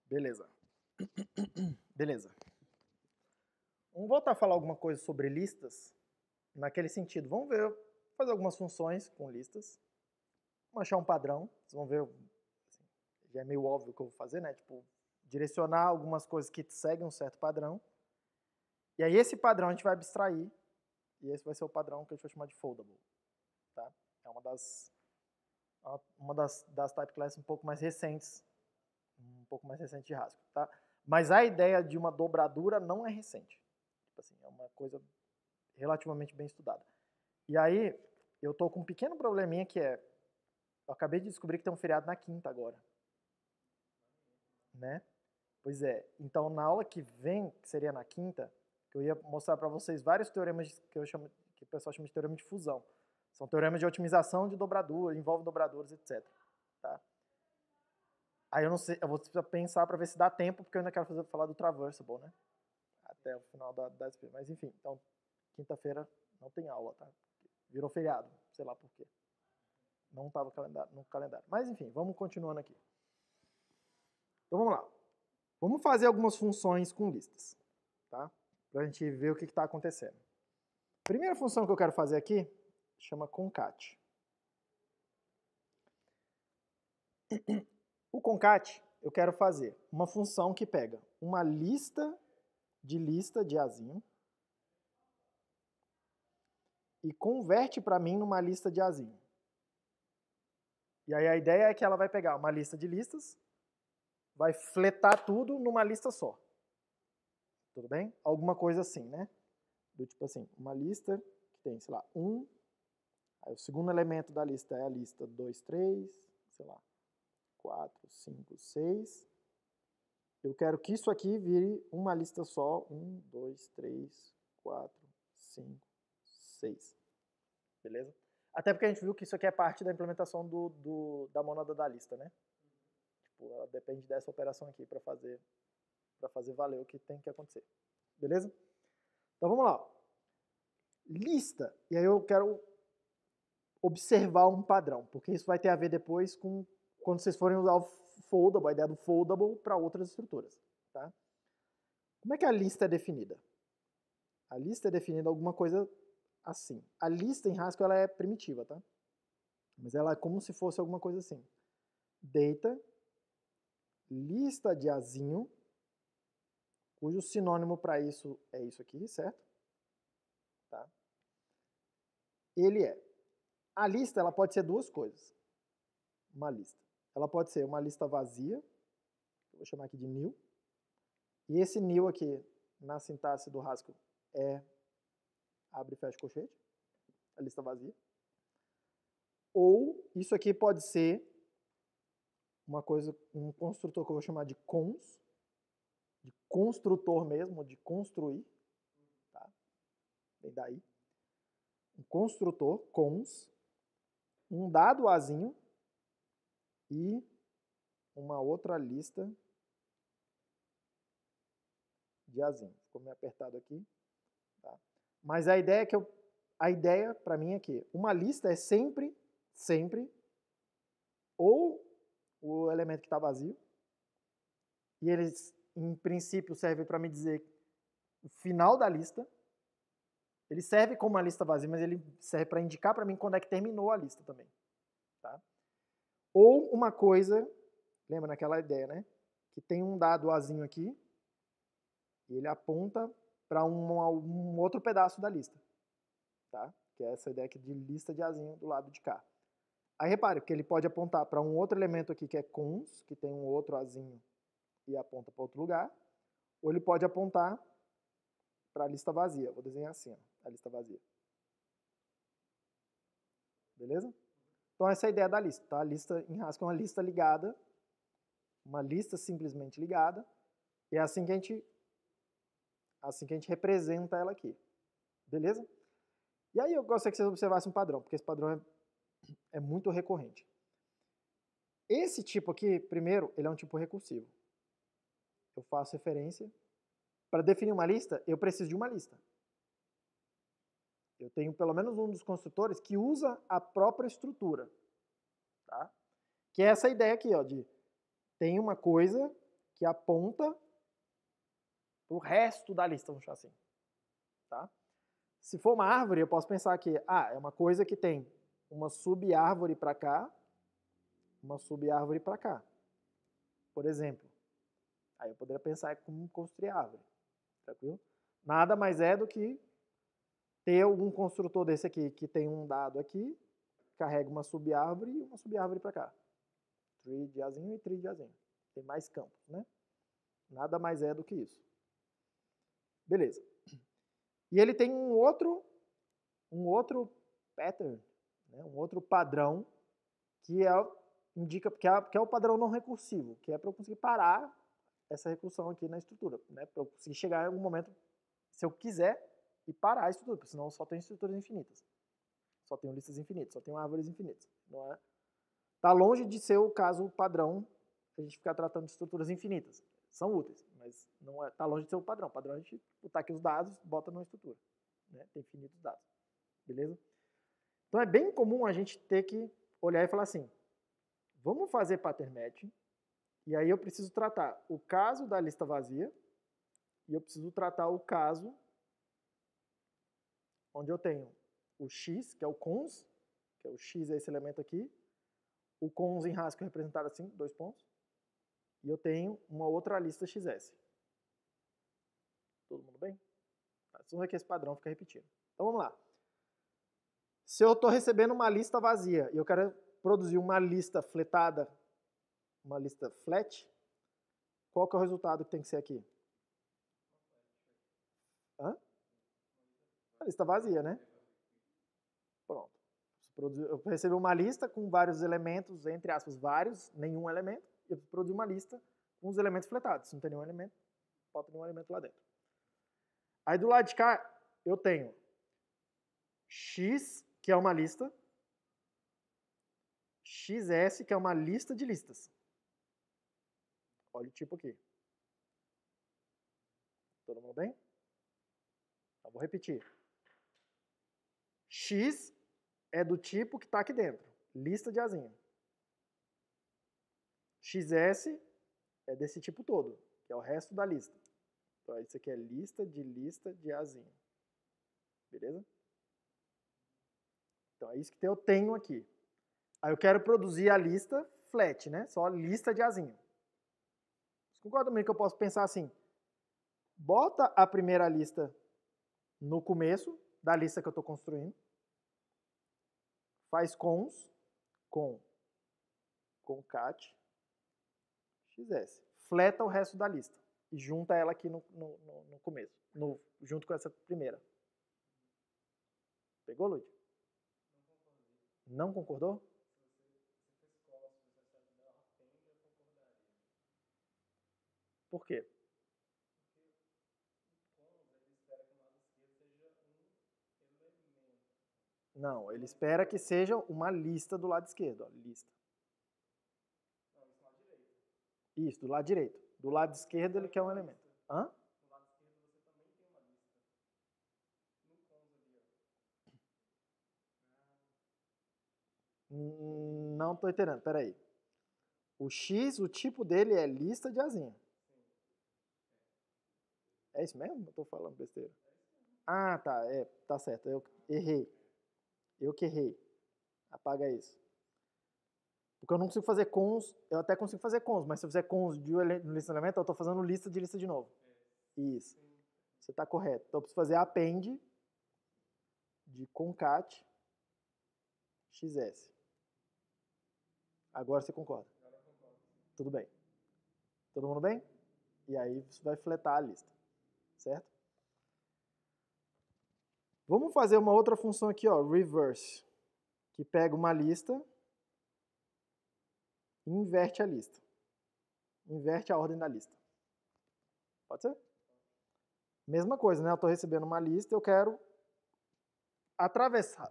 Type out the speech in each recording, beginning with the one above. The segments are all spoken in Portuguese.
Beleza. Beleza. Vamos voltar a falar alguma coisa sobre listas, naquele sentido. Vamos ver, fazer algumas funções com listas. Vamos achar um padrão. Vocês vão ver, assim, já é meio óbvio o que eu vou fazer, né? Tipo, direcionar algumas coisas que seguem um certo padrão. E aí esse padrão a gente vai abstrair, e esse vai ser o padrão que a gente vai chamar de foldable. Tá? É uma das type classes um pouco mais recentes, de Haskell, tá? Mas a ideia de uma dobradura não é recente. Tipo assim, é uma coisa relativamente bem estudada. E aí, eu tô com um pequeno probleminha que é, eu acabei de descobrir que tem um feriado na quinta agora. Né? Pois é. Então, na aula que vem, que seria na quinta, que eu ia mostrar para vocês vários teoremas que o pessoal chama de teorema de fusão. São teoremas de otimização de dobradura, envolvem dobraduras, etc. Tá? Aí eu não sei, eu vou precisar pensar para ver se dá tempo, porque eu ainda quero falar do traversable, né? Até o final da SP. Mas enfim, então, quinta-feira não tem aula, tá? Virou feriado, sei lá por quê. Não estava no calendário. Mas enfim, vamos continuando aqui. Então vamos lá. Vamos fazer algumas funções com listas, tá? Para a gente ver o que está acontecendo. A primeira função que eu quero fazer aqui chama concat. O concat, eu quero fazer uma função que pega uma lista de Azinho e converte para mim numa lista de Azinho. E aí a ideia é que ela vai pegar uma lista de listas, vai fletar tudo numa lista só. Tudo bem? Alguma coisa assim, né? Do tipo assim, uma lista que tem, sei lá, aí o segundo elemento da lista é a lista 2, 3, sei lá, 4, 5, 6. Eu quero que isso aqui vire uma lista só. 1, 2, 3, 4, 5, 6. Beleza? Até porque a gente viu que isso aqui é parte da implementação da mônada da lista, né? Tipo, ela depende dessa operação aqui para fazer valer o que tem que acontecer. Beleza? Então vamos lá. Lista. E aí eu quero observar um padrão, porque isso vai ter a ver depois com quando vocês forem usar o foldable, a ideia do foldable para outras estruturas. Tá? Como é que a lista é definida? A lista é definida alguma coisa assim. A lista em Haskell ela é primitiva, tá? Mas ela é como se fosse alguma coisa assim. Data, lista de Azinho, cujo sinônimo para isso é isso aqui, certo? Tá? Ele é. A lista ela pode ser duas coisas. Uma lista. Ela pode ser uma lista vazia, eu vou chamar aqui de new, e esse new aqui, na sintaxe do Haskell, é abre e fecha colchete, a lista vazia. Ou isso aqui pode ser uma coisa, um construtor que eu vou chamar de cons, de construtor mesmo, de construir, tá? Vem daí. Um construtor, cons, um dado azinho e uma outra lista de azinho. Ficou meio apertado aqui, tá? Mas a ideia é que a ideia para mim é que uma lista é sempre ou o elemento que está vazio, e eles em princípio servem para me dizer o final da lista. Ele serve como uma lista vazia, mas ele serve para indicar para mim quando é que terminou a lista também. Tá? Ou uma coisa, lembra naquela ideia, né? Que tem um dado azinho aqui, e ele aponta para um outro pedaço da lista. Tá? Que é essa ideia aqui de lista de azinho do lado de cá. Aí repare que ele pode apontar para um outro elemento aqui que é cons, que tem um outro azinho e aponta para outro lugar, ou ele pode apontar para a lista vazia. Vou desenhar assim, ó, a lista vazia. Beleza? Então essa é a ideia da lista. Tá? A lista em Haskell é uma lista ligada, uma lista simplesmente ligada, e é assim que a gente representa ela aqui. Beleza? E aí eu gostaria que vocês observassem um padrão, porque esse padrão é muito recorrente. Esse tipo aqui, primeiro, ele é um tipo recursivo. Eu faço referência. Para definir uma lista, eu preciso de uma lista. Eu tenho pelo menos um dos construtores que usa a própria estrutura. Tá? Que é essa ideia aqui, ó, de tem uma coisa que aponta para o resto da lista, vamos chamar assim. Tá? Se for uma árvore, eu posso pensar que é uma coisa que tem uma sub-árvore para cá, uma sub-árvore para cá. Por exemplo. Aí eu poderia pensar como construir árvore. Tranquilo? Nada mais é do que ter algum construtor desse aqui, que tem um dado aqui, carrega uma sub-árvore e uma sub-árvore para cá. Tree de Azinho e tree de Azinho. Tem mais campos, né? Nada mais é do que isso. Beleza. E ele tem um outro pattern, né? Um outro padrão que indica que é o padrão não recursivo, que é para eu conseguir parar essa recursão aqui na estrutura, né? Para eu conseguir chegar em algum momento, se eu quiser, e parar a estrutura, porque senão eu só tenho estruturas infinitas. Só tenho listas infinitas, só tenho árvores infinitas. Não é? Tá longe de ser o caso padrão a gente ficar tratando de estruturas infinitas. São úteis, mas não é, tá longe de ser o padrão. O padrão é a gente botar aqui os dados, bota numa estrutura. Né? Tem infinitos dados. Beleza? Então é bem comum a gente ter que olhar e falar assim, vamos fazer pattern matching, e aí eu preciso tratar o caso da lista vazia, e eu preciso tratar o caso onde eu tenho o x, que é o cons, que é o x é esse elemento aqui, o cons em Haskell representado assim, 2 pontos, e eu tenho uma outra lista xs. Todo mundo bem? Vocês vão ver que esse padrão fica repetindo. Então vamos lá. Se eu estou recebendo uma lista vazia e eu quero produzir uma lista fletada, uma lista flat, qual que é o resultado que tem que ser aqui? Hã? A lista vazia, né? Pronto. Eu recebi uma lista com vários elementos, entre aspas, vários, nenhum elemento, e eu produzi uma lista com os elementos fletados. Se não tem nenhum elemento, bota nenhum elemento lá dentro. Aí do lado de cá, eu tenho x, que é uma lista, xs, que é uma lista de listas. Olha o tipo aqui. Todo mundo bem? Então, vou repetir. X é do tipo que está aqui dentro, lista de azinho. XS é desse tipo todo, que é o resto da lista. Então, isso aqui é lista de azinho. Beleza? Então, é isso que eu tenho aqui. Aí eu quero produzir a lista flat, né? Só a lista de azinho. Vocês concordam comigo que eu posso pensar assim? Bota a primeira lista no começo da lista que eu estou construindo. Faz cons com concat xs. Fleta o resto da lista. E junta ela aqui no começo. Junto com essa primeira. Pegou, Lud? Não concordou? Por quê? Não, ele espera que seja uma lista do lado esquerdo. Ó, lista. Isso, do lado direito. Do lado esquerdo ele quer um elemento. Hã? Não estou entendendo, peraí. O X, o tipo dele é lista de azinho. É isso mesmo? Eu estou falando besteira. Ah, tá, tá certo. Eu errei. Eu que errei. Apaga isso. Porque eu não consigo fazer cons, eu até consigo fazer cons, mas se eu fizer cons de lista de elemento, eu estou fazendo lista de novo. Isso. Você está correto. Então eu preciso fazer append de concat xs. Agora você concorda? Tudo bem. Todo mundo bem? E aí você vai fletar a lista. Certo? Vamos fazer uma outra função aqui, ó, reverse, que pega uma lista e inverte a lista. Inverte a ordem da lista. Pode ser? Mesma coisa, né? Eu estou recebendo uma lista, eu quero atravessar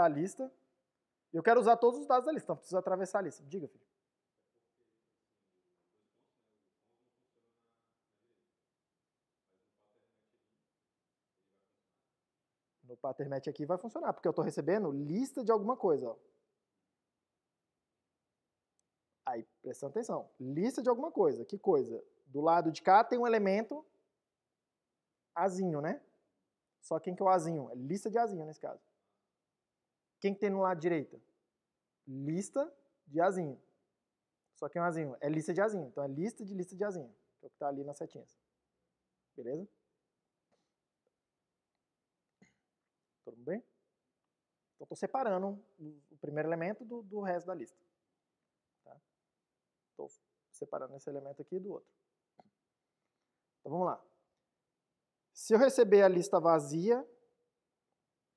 a lista. Eu quero usar todos os dados da lista, então preciso atravessar a lista. Diga, filho. No pattern match aqui vai funcionar, porque eu estou recebendo lista de alguma coisa. Ó. Aí, prestando atenção. Lista de alguma coisa. Que coisa? Do lado de cá tem um elemento azinho, né? Só quem que é o azinho? É lista de azinho nesse caso. Quem que tem no lado direito? Lista de azinho. Só que é um azinho. É lista de azinho. Então é lista de azinho. Que é o que está ali nas setinhas. Beleza? Todo mundo bem? Então estou separando o primeiro elemento do resto da lista. Estou separando esse elemento aqui do outro. Então vamos lá. Se eu receber a lista vazia,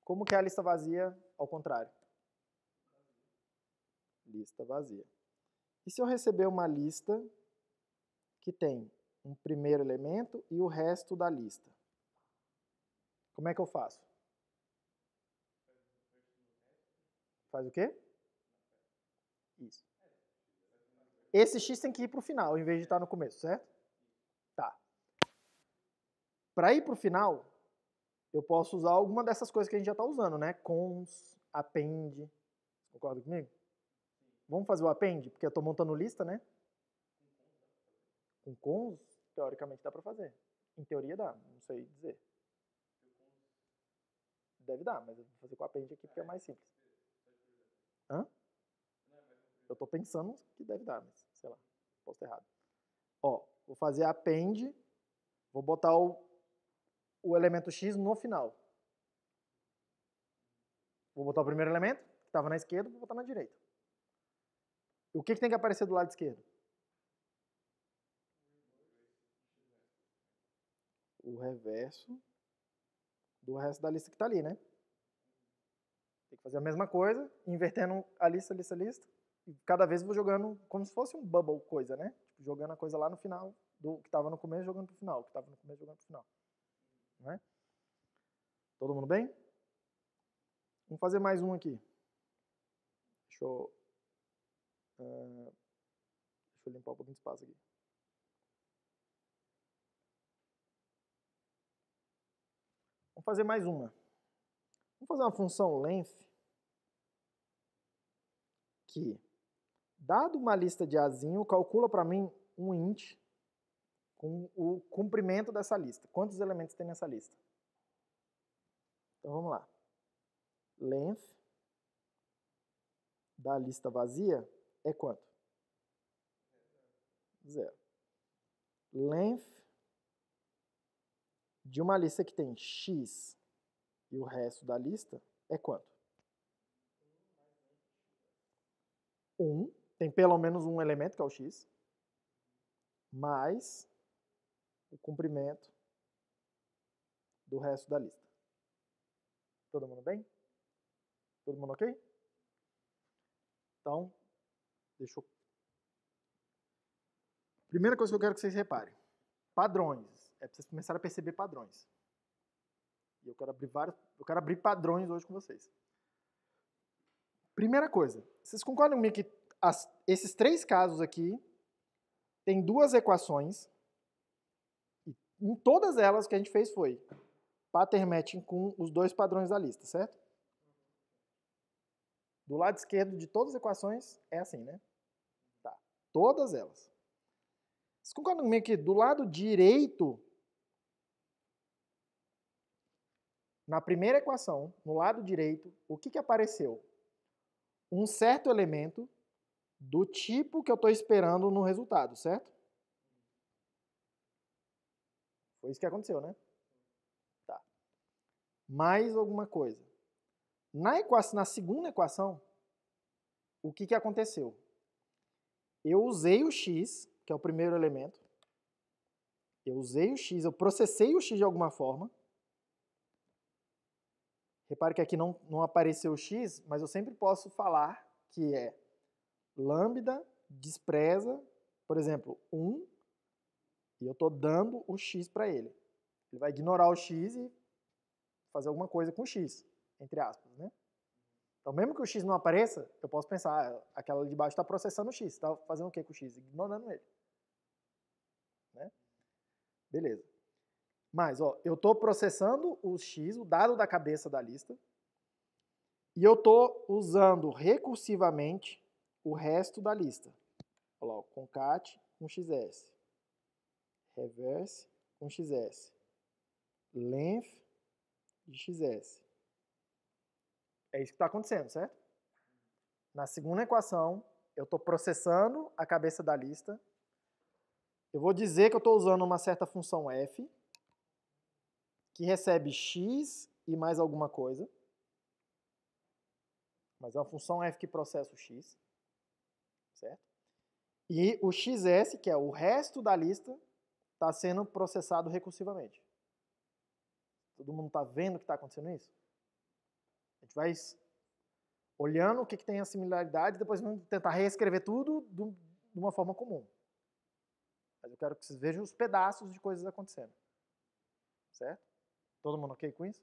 como que é a lista vazia ao contrário? Lista vazia. E se eu receber uma lista que tem um primeiro elemento e o resto da lista? Como é que eu faço? Faz o quê? Isso. Esse x tem que ir para o final, em vez de estar no começo, certo? Tá. Para ir para o final, eu posso usar alguma dessas coisas que a gente já está usando, né? Cons, append. Concorda comigo? Vamos fazer o append, porque eu estou montando lista, né? Com cons, teoricamente dá para fazer. Em teoria dá, não sei dizer. Deve dar, mas eu vou fazer com o append aqui porque é mais simples. Hã? Eu estou pensando que deve dar, mas sei lá, posso estar errado. Ó, vou fazer append, vou botar o elemento x no final. Vou botar o primeiro elemento, que estava na esquerda, vou botar na direita. O que tem que aparecer do lado esquerdo? O reverso do resto da lista que está ali, né? Tem que fazer a mesma coisa, invertendo a lista. E cada vez vou jogando como se fosse um bubble coisa, né? Tipo, jogando a coisa lá no final, do que estava no começo, jogando pro final. O que estava no começo, jogando pro final. Não é? Todo mundo bem? Vamos fazer mais um aqui. Deixa eu limpar um pouquinho de espaço aqui. Vamos fazer mais uma. Vamos fazer uma função length que, dado uma lista de azinho, calcula para mim um int com o comprimento dessa lista. Quantos elementos tem nessa lista? Então vamos lá. Length da lista vazia é quanto? 0. Length de uma lista que tem x e o resto da lista é quanto? 1. Tem pelo menos um elemento, que é o x, mais o comprimento do resto da lista. Todo mundo bem? Todo mundo ok? Então, deixa eu... Primeira coisa que eu quero que vocês reparem. Padrões. É para vocês começarem a perceber padrões. E eu quero abrir padrões hoje com vocês. Primeira coisa. Vocês concordam comigo que esses três casos aqui tem duas equações. E em todas elas o que a gente fez foi pattern matching com os dois padrões da lista, certo? Do lado esquerdo de todas as equações é assim, né? Tá. Todas elas. Vocês concordam comigo que do lado direito, na primeira equação, no lado direito, o que apareceu? Um certo elemento do tipo que eu estou esperando no resultado, certo? Foi isso que aconteceu, né? Tá. Mais alguma coisa. Na segunda equação, o que aconteceu? Eu usei o x, que é o primeiro elemento. Eu usei o x, eu processei o x de alguma forma. Repare que aqui não apareceu o x, mas eu sempre posso falar que é lambda despreza, por exemplo, 1, e eu estou dando o x para ele. Ele vai ignorar o x e fazer alguma coisa com o x, entre aspas, né? Então, mesmo que o x não apareça, eu posso pensar, aquela de baixo está processando o x, está fazendo o que com o x? Ignorando ele. Né? Beleza. Mas, ó, eu estou processando o x, o dado da cabeça da lista, e eu estou usando recursivamente o resto da lista. Olha lá, concat com XS. Reverse com XS. Length de XS. É isso que está acontecendo, certo? Na segunda equação, eu estou processando a cabeça da lista. Eu vou dizer que eu estou usando uma certa função f, que recebe x e mais alguma coisa. Mas é uma função f que processa o x. Certo? E o XS, que é o resto da lista, está sendo processado recursivamente. Todo mundo está vendo que está acontecendo isso? A gente vai olhando o que tem a similaridade e depois vamos tentar reescrever tudo de uma forma comum. Mas eu quero que vocês vejam os pedaços de coisas acontecendo. Certo? Todo mundo ok com isso?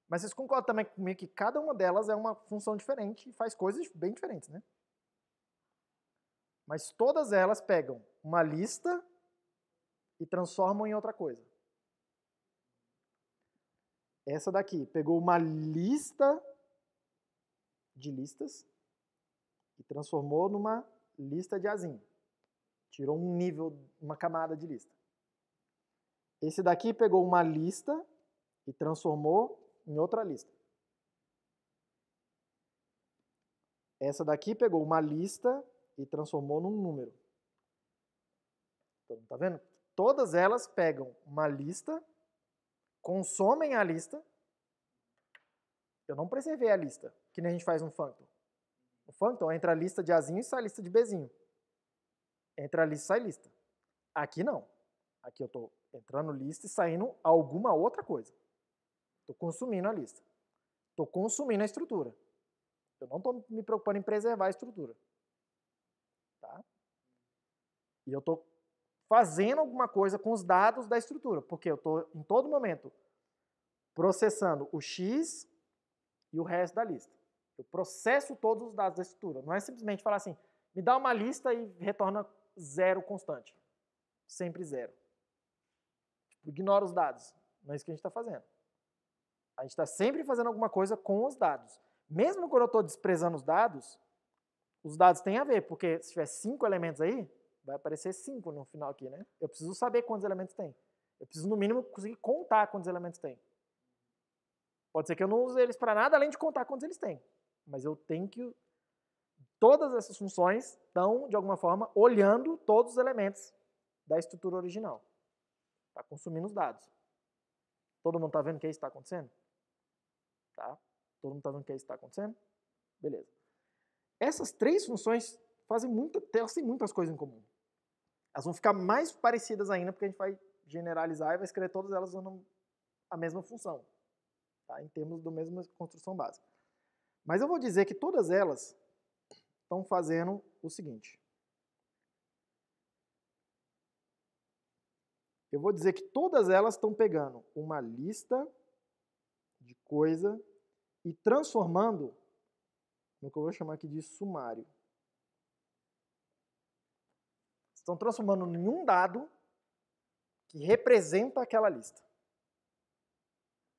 Mas vocês concordam também comigo que cada uma delas é uma função diferente e faz coisas bem diferentes, né? Mas todas elas pegam uma lista e transformam em outra coisa. Essa daqui pegou uma lista de listas e transformou numa lista de azinho. Tirou um nível, uma camada de lista. Esse daqui pegou uma lista e transformou em outra lista. Essa daqui pegou uma lista e transformou num número. Então, tá vendo? Todas elas pegam uma lista, consomem a lista. Eu não preservei a lista, que nem a gente faz no functor. No functor entra a lista de Azinho e sai a lista de Bzinho. Entra a lista e sai lista. Aqui não. Aqui eu estou entrando lista e saindo alguma outra coisa. Estou consumindo a lista. Estou consumindo a estrutura. Eu não estou me preocupando em preservar a estrutura. Tá? E eu estou fazendo alguma coisa com os dados da estrutura, porque eu estou, em todo momento, processando o X e o resto da lista. Eu processo todos os dados da estrutura. Não é simplesmente falar assim, me dá uma lista e retorna zero constante. Sempre zero. Tipo, ignora os dados. Não é isso que a gente está fazendo. A gente está sempre fazendo alguma coisa com os dados. Mesmo quando eu estou desprezando os dados têm a ver, porque se tiver 5 elementos aí, vai aparecer 5 no final aqui, né? Eu preciso saber quantos elementos tem. Eu preciso, no mínimo, conseguir contar quantos elementos tem. Pode ser que eu não use eles para nada, além de contar quantos eles têm. Mas eu tenho que... Todas essas funções estão, de alguma forma, olhando todos os elementos da estrutura original. Está consumindo os dados. Todo mundo está vendo que isso está acontecendo? Tá? Todo mundo está vendo que isso está acontecendo? Beleza. Essas três funções elas têm muitas coisas em comum. Elas vão ficar mais parecidas ainda, porque a gente vai generalizar e vai escrever todas elas usando a mesma função. Tá? Em termos da mesma construção básica. Mas eu vou dizer que todas elas estão fazendo o seguinte. Eu vou dizer que todas elas estão pegando uma lista de coisa e transformando no que eu vou chamar aqui de sumário. Estão transformando em um dado que representa aquela lista.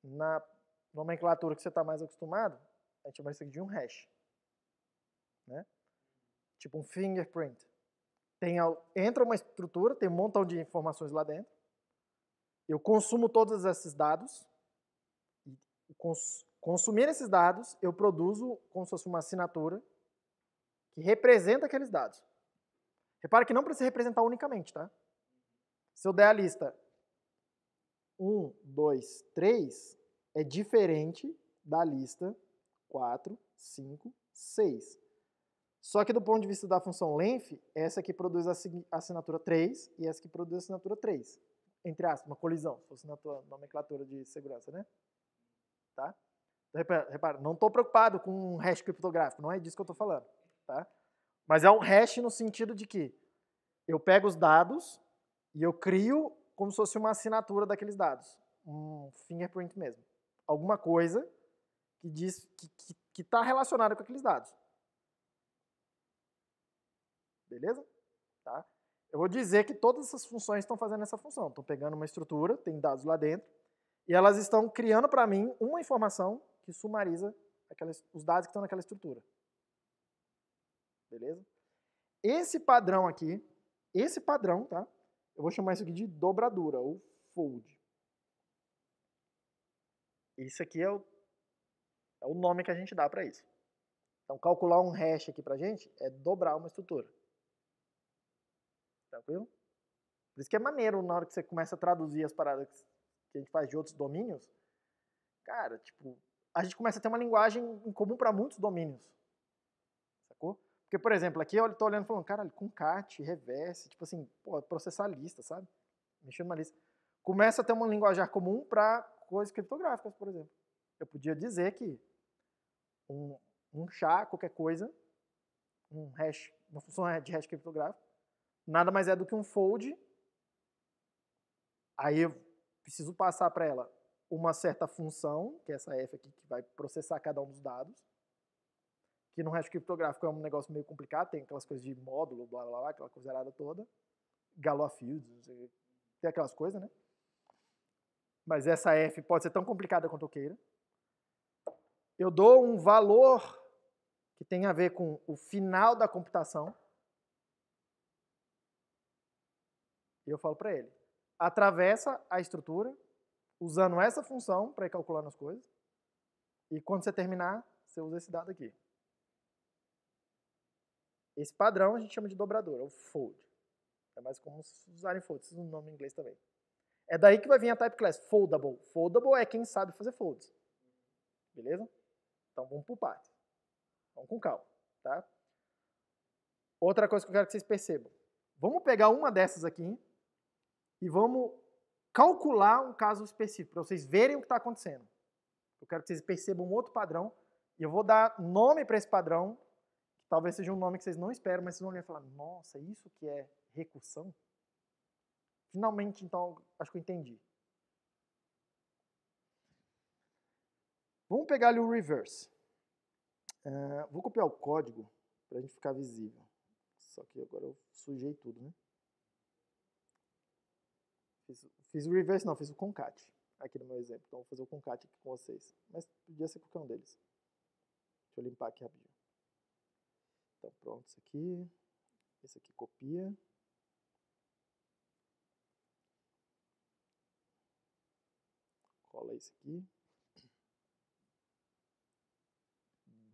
Na nomenclatura que você está mais acostumado, a gente chama isso aqui de um hash. Né? Tipo um fingerprint. Entra uma estrutura, tem um montão de informações lá dentro. Eu consumo todos esses dados. E consumindo esses dados, eu produzo como se fosse uma assinatura que representa aqueles dados. Repara que não precisa representar unicamente, tá? Se eu der a lista 1, 2, 3, é diferente da lista 4, 5, 6. Só que do ponto de vista da função length, essa aqui produz a assinatura 3 e essa aqui produz a assinatura 3. Entre aspas, uma colisão, se fosse na tua nomenclatura de segurança, né? Tá? Então, repara, não estou preocupado com um hash criptográfico, não é disso que eu estou falando. Tá? Mas é um hash no sentido de que eu pego os dados e eu crio como se fosse uma assinatura daqueles dados. Um fingerprint mesmo. Alguma coisa que diz que está relacionada com aqueles dados. Beleza? Tá? Eu vou dizer que todas essas funções estão fazendo essa função. Estão pegando uma estrutura, tem dados lá dentro, e elas estão criando para mim uma informação que sumariza os dados que estão naquela estrutura. Beleza? Esse padrão aqui, esse padrão, tá? Eu vou chamar isso aqui de dobradura, ou fold. Isso aqui é o nome que a gente dá para isso. Então, calcular um hash aqui pra gente é dobrar uma estrutura. Tranquilo? Por isso que é maneiro na hora que você começa a traduzir as paradas que a gente faz de outros domínios. Cara, tipo, a gente começa a ter uma linguagem em comum para muitos domínios. Sacou? Porque, por exemplo, aqui eu tô olhando e falando, cara, concat, reverse, tipo assim, pô, processar lista, sabe? Mexer numa lista. Começa a ter uma linguajar comum para coisas criptográficas, por exemplo. Eu podia dizer que um SHA, qualquer coisa, um hash, uma função de hash criptográfico, nada mais é do que um fold. Aí eu preciso passar para ela uma certa função, que é essa F aqui, que vai processar cada um dos dados. Que no hash criptográfico é um negócio meio complicado, tem aquelas coisas de módulo, blá blá blá, aquela coisa toda. Galois fields, tem aquelas coisas, né? Mas essa F pode ser tão complicada quanto eu queira. Eu dou um valor que tem a ver com o final da computação. E eu falo para ele, atravessa a estrutura usando essa função para ir calculando as coisas. E quando você terminar, você usa esse dado aqui. Esse padrão a gente chama de dobrador, ou fold. É mais comum usarem fold, isso é um nome em inglês também. É daí que vai vir a type class, foldable. Foldable é quem sabe fazer folds. Beleza? Então vamos por partes. Vamos com calma, tá? Outra coisa que eu quero que vocês percebam. Vamos pegar uma dessas aqui e vamos calcular um caso específico, para vocês verem o que está acontecendo. Eu quero que vocês percebam um outro padrão e eu vou dar nome para esse padrão, que talvez seja um nome que vocês não esperam, mas vocês vão olhar e falar, nossa, isso que é recursão? Finalmente, então, acho que eu entendi. Vamos pegar ali o reverse. Vou copiar o código para a gente ficar visível. Só que agora eu sujei tudo, né? Fiz o reverse, não, fiz o concat aqui no meu exemplo. Então vou fazer o concat aqui com vocês. Mas podia ser qualquer um deles. Deixa eu limpar aqui rapidinho. Então pronto, isso aqui. Esse aqui copia. Cola isso aqui.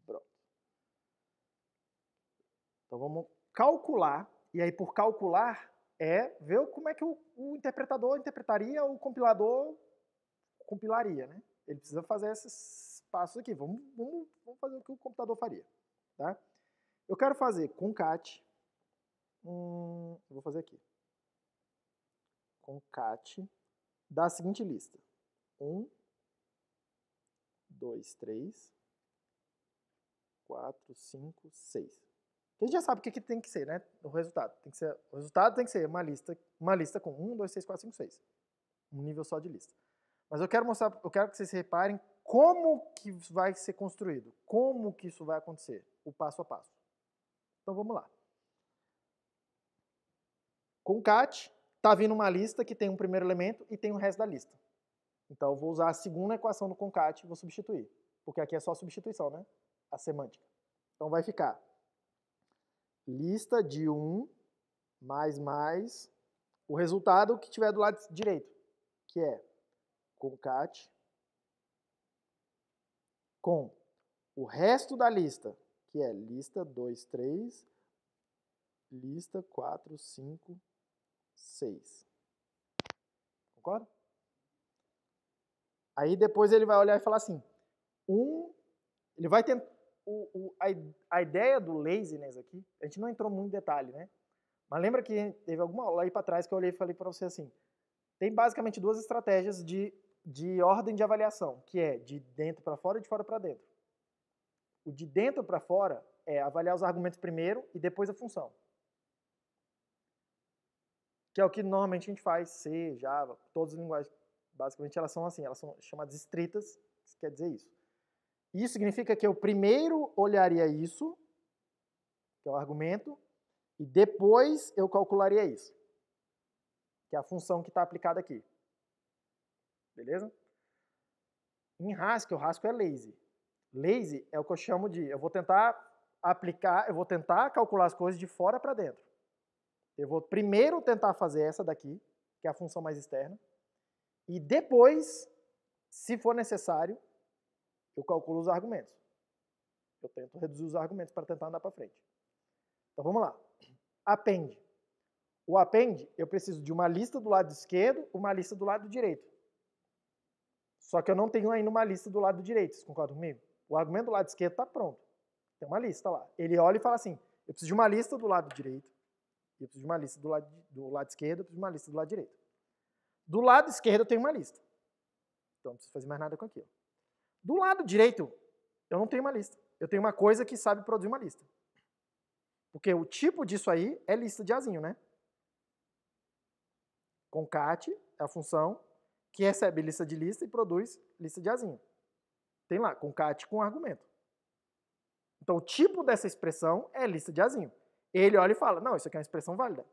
Pronto. Então vamos calcular. E aí por calcular é ver como é que o interpretador interpretaria, o compilador compilaria, né? Ele precisa fazer esses passos aqui. Vamos fazer o que o computador faria, tá? Eu quero fazer concat. Vou fazer aqui. Concat da seguinte lista. 1, 2, 3, 4, 5, 6. A gente já sabe o que tem que ser, né? O resultado. O resultado tem que ser uma lista com 1, 2, 3, 4, 5, 6. Um nível só de lista. Mas eu quero que vocês reparem como que isso vai ser construído. Como que isso vai acontecer. O passo a passo. Então vamos lá. Concat, está vindo uma lista que tem um primeiro elemento e tem o resto da lista. Então eu vou usar a segunda equação do concat e vou substituir. Porque aqui é só substituição, né? A semântica. Então vai ficar lista de 1 mais o resultado que tiver do lado direito, que é concat com o resto da lista, que é lista 2, 3, lista 4, 5, 6. Concorda? Aí depois ele vai olhar e falar assim, ele vai tentar, a ideia do laziness aqui, a gente não entrou muito em detalhe, né? Mas lembra que teve alguma aula aí para trás que eu olhei e falei para você assim, tem basicamente duas estratégias de ordem de avaliação, que é de dentro para fora e de fora para dentro. O de dentro para fora é avaliar os argumentos primeiro e depois a função. Que é o que normalmente a gente faz, C, Java, todas as linguagens, basicamente elas são assim, elas são chamadas estritas, que quer dizer isso. Isso significa que eu primeiro olharia isso, que é o argumento, e depois eu calcularia isso, que é a função que está aplicada aqui. Beleza? Em Haskell, o Haskell é lazy. Lazy é o que eu chamo de, eu vou tentar aplicar, eu vou tentar calcular as coisas de fora para dentro. Eu vou primeiro tentar fazer essa daqui, que é a função mais externa, e depois, se for necessário, eu calculo os argumentos. Eu tento reduzir os argumentos para tentar andar para frente. Então vamos lá. Append. O append, eu preciso de uma lista do lado esquerdo, uma lista do lado direito. Só que eu não tenho ainda uma lista do lado direito, vocês concordam comigo? O argumento do lado esquerdo está pronto. Tem uma lista lá. Ele olha e fala assim, eu preciso de uma lista do lado direito, eu preciso de uma lista do lado esquerdo, eu preciso de uma lista do lado direito. Do lado esquerdo eu tenho uma lista. Então não preciso fazer mais nada com aquilo. Do lado direito, eu não tenho uma lista. Eu tenho uma coisa que sabe produzir uma lista. Porque o tipo disso aí é lista de azinho, né? Concat é a função que recebe lista de lista e produz lista de azinho. Tem lá, concat com argumento. Então, o tipo dessa expressão é lista de azinho. Ele olha e fala, não, isso aqui é uma expressão válida.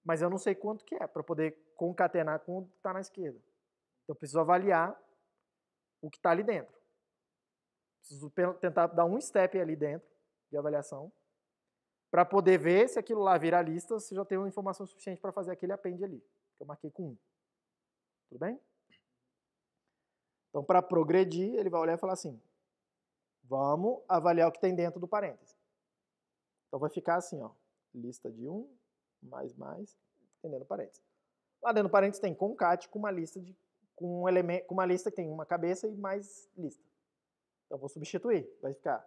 Mas eu não sei quanto que é, para poder concatenar com o que está na esquerda. Então, eu preciso avaliar o que está ali dentro. Preciso tentar dar um step ali dentro de avaliação para poder ver se aquilo lá vira lista, se já tem uma informação suficiente para fazer aquele append ali, que eu marquei com 1. Tudo bem? Então, para progredir, ele vai olhar e falar assim, vamos avaliar o que tem dentro do parêntese. Então, vai ficar assim, ó, lista de 1, mais, tem dentro do parêntese. Lá dentro do parêntese tem concat com uma lista com uma lista que tem uma cabeça e mais lista. Então, vou substituir. Vai ficar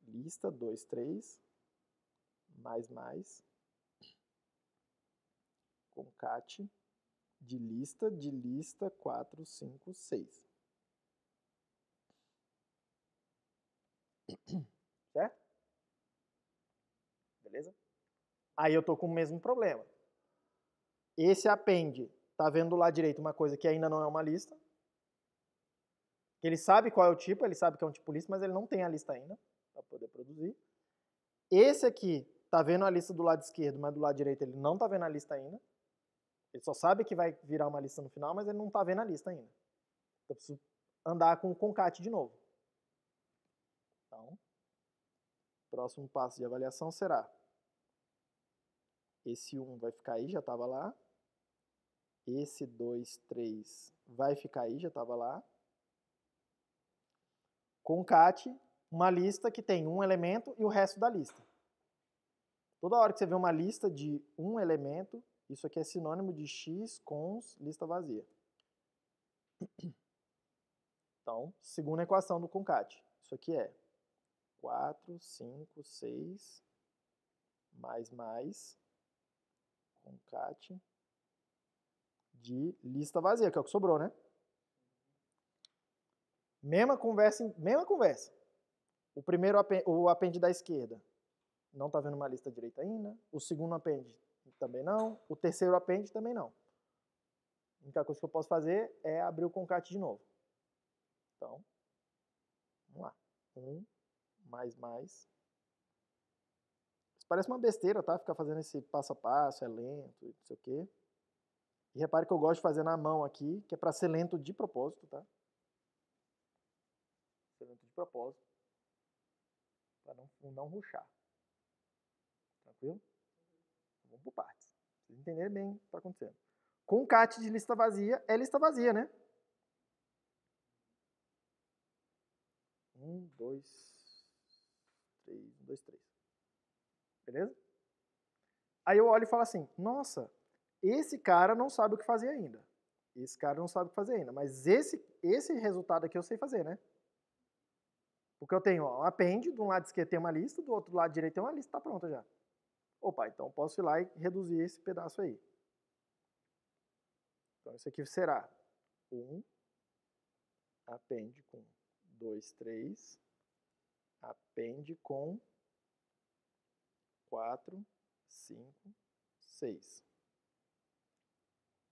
lista 2, 3, mais, concat de lista 4, 5, 6. Certo? Beleza? Aí eu tô com o mesmo problema. Esse append tá vendo do lado direito uma coisa que ainda não é uma lista. Ele sabe qual é o tipo, ele sabe que é um tipo lista, mas ele não tem a lista ainda para poder produzir. Esse aqui tá vendo a lista do lado esquerdo, mas do lado direito ele não tá vendo a lista ainda. Ele só sabe que vai virar uma lista no final, mas ele não tá vendo a lista ainda. Então eu preciso andar com o concat de novo. Então, o próximo passo de avaliação será esse 1 vai ficar aí, já estava lá. Esse 2, 3 vai ficar aí, já estava lá. Concat, uma lista que tem um elemento e o resto da lista. Toda hora que você vê uma lista de um elemento, isso aqui é sinônimo de x cons lista vazia. Então, segunda equação do concat. Isso aqui é 4, 5, 6, mais, concat de lista vazia, que é o que sobrou, né? Mesma conversa. O primeiro o append da esquerda não está vendo uma lista direita ainda. O segundo append também não. O terceiro append também não. A única coisa que eu posso fazer é abrir o concat de novo. Então, vamos lá. 1, mais. Isso parece uma besteira, tá? Ficar fazendo esse passo a passo, é lento, não sei o quê. E repare que eu gosto de fazer na mão aqui, que é para ser lento de propósito, tá? Ser lento de propósito. Para não rushar. Tranquilo? Então, vamos por partes. Pra vocês entenderem bem o que está acontecendo. Concat de lista vazia é lista vazia, né? 1, 2, 3. Beleza? Aí eu olho e falo assim, nossa, esse cara não sabe o que fazer ainda. Esse cara não sabe o que fazer ainda. Mas esse resultado aqui eu sei fazer, né? Porque eu tenho um append, de um lado esquerdo tem uma lista, do outro lado direito tem uma lista, tá pronta já. Opa, então posso ir lá e reduzir esse pedaço aí. Então isso aqui será 1, append com 2, 3, append com 4, 5, 6.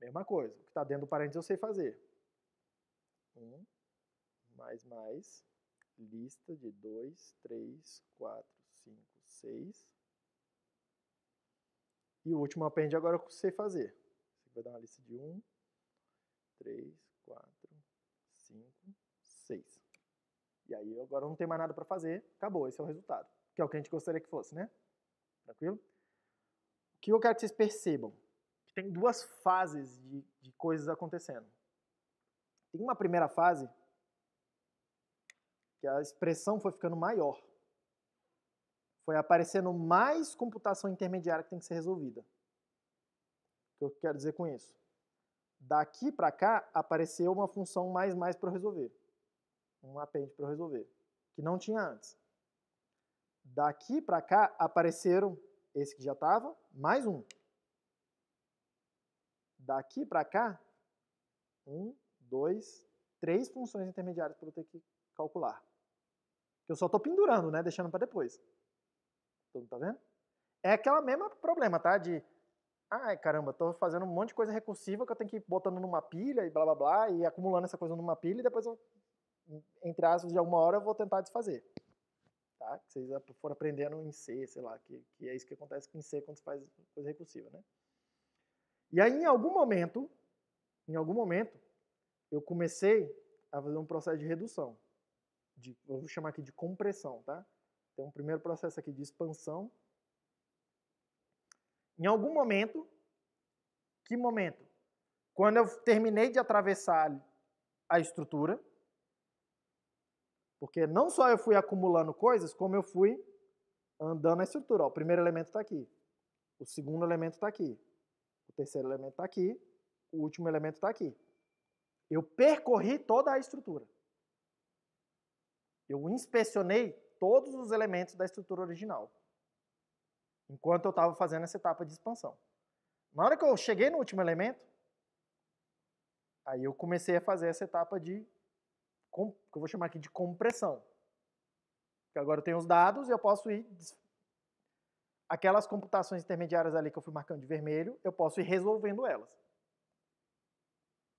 Mesma coisa, o que está dentro do parênteses eu sei fazer. 1, mais, lista de 2, 3, 4, 5, 6. E o último append agora eu sei fazer. Você vai dar uma lista de 1, 3, 4, 5, 6. E aí agora não tem mais nada para fazer, acabou, esse é o resultado. que é o que a gente gostaria que fosse, né? Tranquilo? O que eu quero que vocês percebam? Que tem duas fases de coisas acontecendo. Tem uma primeira fase que a expressão foi ficando maior. Foi aparecendo mais computação intermediária que tem que ser resolvida. O que eu quero dizer com isso? Daqui para cá, apareceu uma função mais para eu resolver. Um append para eu resolver. Que não tinha antes. Daqui para cá, apareceram esse que já estava, mais um. Daqui para cá, 1, 2, 3 funções intermediárias para eu ter que calcular. Eu só estou pendurando, né? Deixando para depois. Todo mundo tá vendo? É aquela mesma problema, tá? De, ai caramba, estou fazendo um monte de coisa recursiva que eu tenho que ir botando numa pilha e blá blá blá, e acumulando essa coisa numa pilha e depois eu, entre aspas, de alguma hora eu vou tentar desfazer. Tá? Que vocês foram aprendendo em C, sei lá, que é isso que acontece em C quando você faz coisa recursiva, né? E aí, em algum momento, eu comecei a fazer um processo de redução. Eu vou chamar aqui de compressão, tá? Tem um primeiro processo aqui de expansão. Em algum momento, que momento? Quando eu terminei de atravessar a estrutura, porque não só eu fui acumulando coisas, como eu fui andando na estrutura. Ó, o primeiro elemento está aqui, o segundo elemento está aqui, o terceiro elemento está aqui, o último elemento está aqui. Eu percorri toda a estrutura. Eu inspecionei todos os elementos da estrutura original, enquanto eu estava fazendo essa etapa de expansão. Na hora que eu cheguei no último elemento, aí eu comecei a fazer essa etapa de, que eu vou chamar aqui de compressão. Porque agora eu tenho os dados e eu posso ir... Aquelas computações intermediárias ali que eu fui marcando de vermelho, eu posso ir resolvendo elas.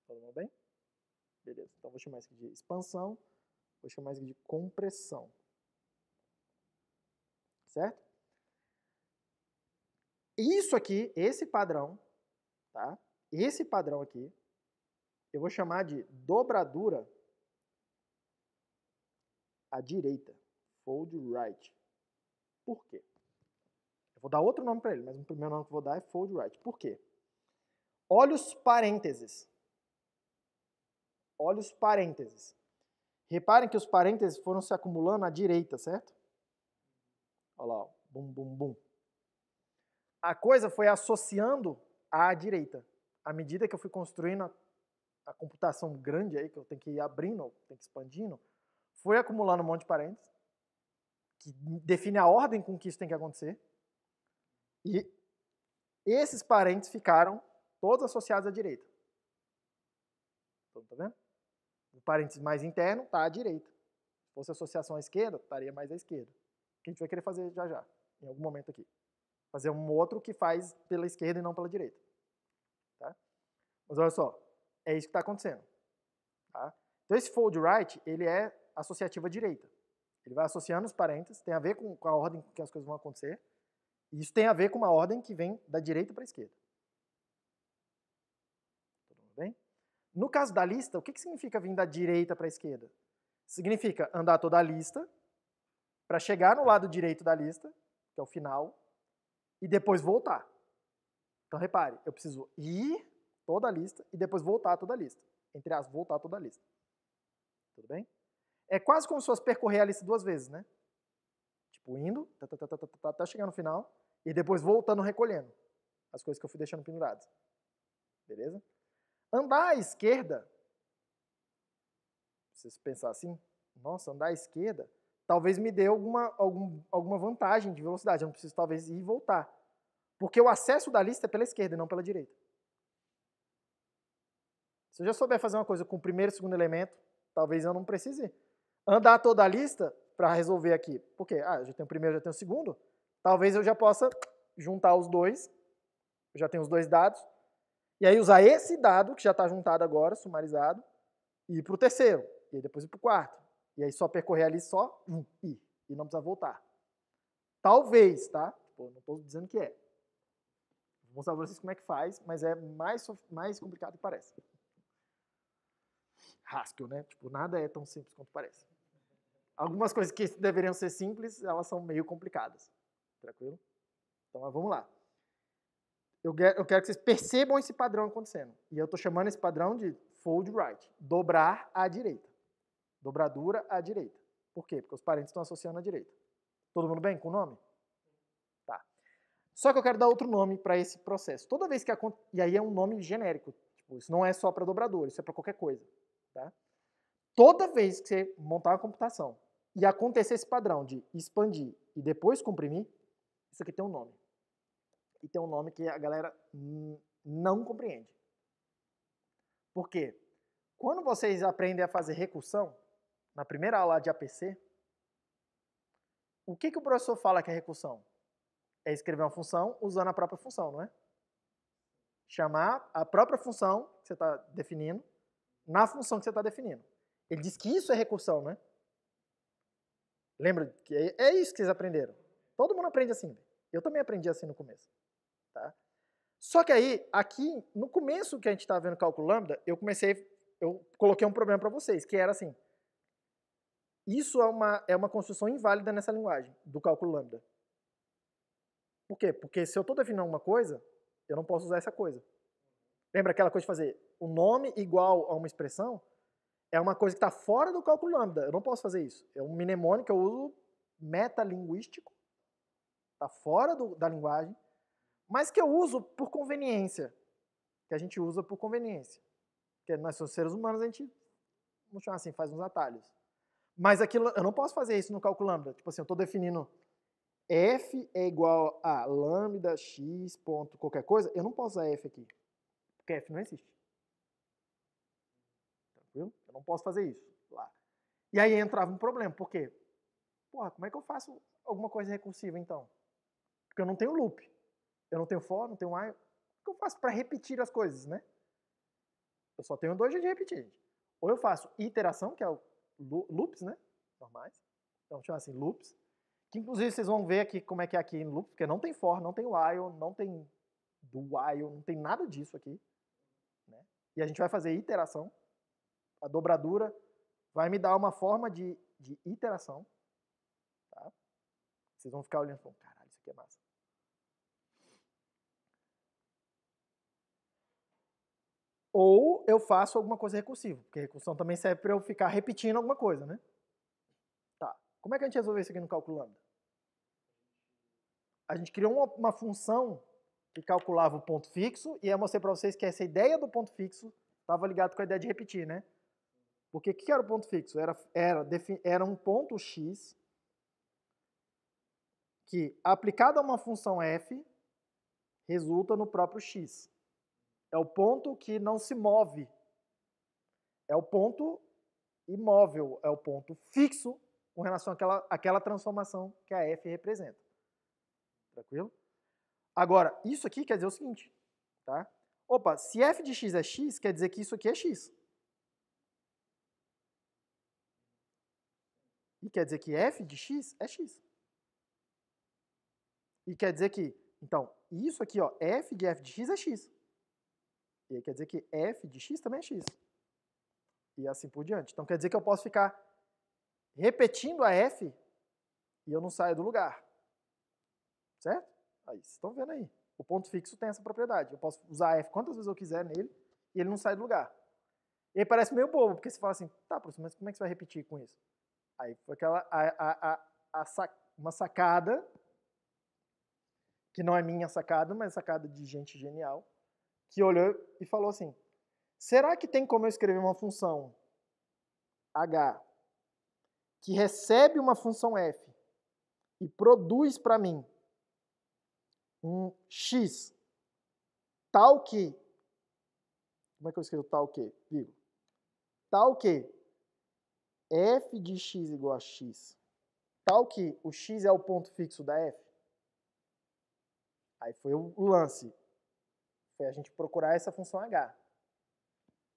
Todo mundo bem? Beleza. Então vou chamar isso aqui de expansão, vou chamar isso aqui de compressão. Certo? Isso aqui, esse padrão, tá? Esse padrão aqui, eu vou chamar de dobradura à direita. Fold right. Por quê? Eu vou dar outro nome para ele, mas o primeiro nome que eu vou dar é fold right. Por quê? Olha os parênteses. Olha os parênteses. Reparem que os parênteses foram se acumulando à direita, certo? Olha lá, ó. Bum, bum, bum. A coisa foi associando à direita. À medida que eu fui construindo a computação grande aí, que eu tenho que ir abrindo, tenho que ir expandindo, foi acumulando um monte de parênteses, que define a ordem com que isso tem que acontecer. E esses parênteses ficaram todos associados à direita. Tá vendo? O parênteses mais interno está à direita. Se fosse associação à esquerda, estaria mais à esquerda. Que a gente vai querer fazer já, em algum momento aqui. Fazer um outro que faz pela esquerda e não pela direita. Tá? Mas olha só, é isso que está acontecendo. Tá? Então esse fold right, ele é associativo à direita. Ele vai associando os parênteses, tem a ver com a ordem que as coisas vão acontecer. E isso tem a ver com uma ordem que vem da direita para a esquerda. Tudo bem? No caso da lista, o que significa vir da direita para a esquerda? Significa andar toda a lista para chegar no lado direito da lista, que é o final, e depois voltar. Então, repare, eu preciso ir toda a lista e depois voltar toda a lista. Entre as, voltar toda a lista. Tudo bem? É quase como se fosse percorrer a lista duas vezes, né? Tipo, indo, até chegar no final, e depois voltando recolhendo as coisas que eu fui deixando penduradas. Beleza? Andar à esquerda, se você pensar assim, nossa, andar à esquerda, talvez me dê alguma vantagem de velocidade. Eu não preciso, talvez, ir e voltar. Porque o acesso da lista é pela esquerda e não pela direita. Se eu já souber fazer uma coisa com o primeiro e segundo elemento, talvez eu não precise andar toda a lista para resolver aqui. Por quê? Eu já tenho o primeiro, já tenho o segundo. Talvez eu já possa juntar os dois. Eu já tenho os dois dados. E aí usar esse dado, que já está juntado agora, sumarizado, e ir para o terceiro. E aí depois ir para o quarto. E aí só percorrer ali, só ir. E não precisar voltar. Talvez, tá? Tipo, não estou dizendo que é. Vou mostrar para vocês como é que faz, mas é mais complicado do que parece. Haskell, né? Tipo, nada é tão simples quanto parece. Algumas coisas que deveriam ser simples, elas são meio complicadas. Tranquilo? Então, vamos lá. Eu quero que vocês percebam esse padrão acontecendo. E eu estou chamando esse padrão de fold right. Dobrar à direita. Dobradura à direita. Por quê? Porque os parentes estão associando à direita. Todo mundo bem com o nome? Tá. Só que eu quero dar outro nome para esse processo. Toda vez que acontece... E aí é um nome genérico. Tipo, isso não é só para dobrador, isso é para qualquer coisa. Tá? Toda vez que você montar uma computação e acontecer esse padrão de expandir e depois comprimir, isso aqui tem um nome. E tem um nome que a galera não compreende. Por quê? Quando vocês aprendem a fazer recursão, na primeira aula de APC, o que o professor fala que é recursão? É escrever uma função usando a própria função, não é? Chamar a própria função que você está definindo na função que você está definindo. Ele diz que isso é recursão, né? Lembra que é isso que vocês aprenderam. Todo mundo aprende assim. Eu também aprendi assim no começo. Tá? Só que aí, aqui, no começo que a gente está vendo cálculo lambda, eu coloquei um problema para vocês, que era assim, isso é uma construção inválida nessa linguagem, do cálculo lambda. Por quê? Porque se eu estou definindo alguma coisa, eu não posso usar essa coisa. Lembra aquela coisa de fazer um nome igual a uma expressão? É uma coisa que está fora do cálculo lambda, eu não posso fazer isso. É um mnemônico que eu uso metalinguístico, está fora da linguagem, mas que eu uso por conveniência. Que a gente usa por conveniência. Porque nós somos seres humanos, a gente, vamos chamar assim, faz uns atalhos. Mas aquilo, eu não posso fazer isso no cálculo lambda. Tipo assim, eu estou definindo f é igual a lambda x ponto qualquer coisa, eu não posso usar f aqui. Porque f não existe. Tranquilo? Eu não posso fazer isso lá. E aí entrava um problema. Por quê? Porra, como é que eu faço alguma coisa recursiva então? Porque eu não tenho loop. Eu não tenho for, não tenho while. O que eu faço para repetir as coisas, né? Eu só tenho dois jeitos de repetir. Ou eu faço iteração, que é o loops, né? Normais. Então, chama assim, loops. Que inclusive vocês vão ver aqui como é que é aqui em loops, porque não tem for, não tem while, não tem do while, não tem nada disso aqui. Né? E a gente vai fazer iteração. A dobradura vai me dar uma forma de iteração. Tá? Vocês vão ficar olhando e falando, caralho, isso aqui é massa. Ou eu faço alguma coisa recursiva, porque recursão também serve para eu ficar repetindo alguma coisa, né? Tá. Como é que a gente resolveu isso aqui no cálculo lambda? A gente criou uma função que calculava o ponto fixo, e eu mostrei para vocês que essa ideia do ponto fixo estava ligado com a ideia de repetir, né? Porque o que era o ponto fixo? Era um ponto x que, aplicado a uma função f, resulta no próprio x. É o ponto que não se move. É o ponto imóvel, é o ponto fixo com relação àquela transformação que a f representa. Tranquilo? Agora, isso aqui quer dizer o seguinte, tá? Opa, se f de x é x, quer dizer que isso aqui é x. E quer dizer que f de x é x. E quer dizer que, então, isso aqui, ó, f de x é x. E aí quer dizer que f de x também é x. E assim por diante. Então quer dizer que eu posso ficar repetindo a f e eu não saio do lugar. Certo? Aí, vocês estão vendo aí. O ponto fixo tem essa propriedade. Eu posso usar f quantas vezes eu quiser nele e ele não sai do lugar. E aí parece meio bobo, porque você fala assim, tá, professor, mas como é que você vai repetir com isso? Aí foi uma sacada, que não é minha sacada, mas sacada de gente genial, que olhou e falou assim, será que tem como eu escrever uma função h que recebe uma função f e produz para mim um x tal que... Como é que eu escrevo tal que? Digo, tal que f de x igual a x, tal que o x é o ponto fixo da f. Aí foi o lance. Foi a gente procurar essa função h.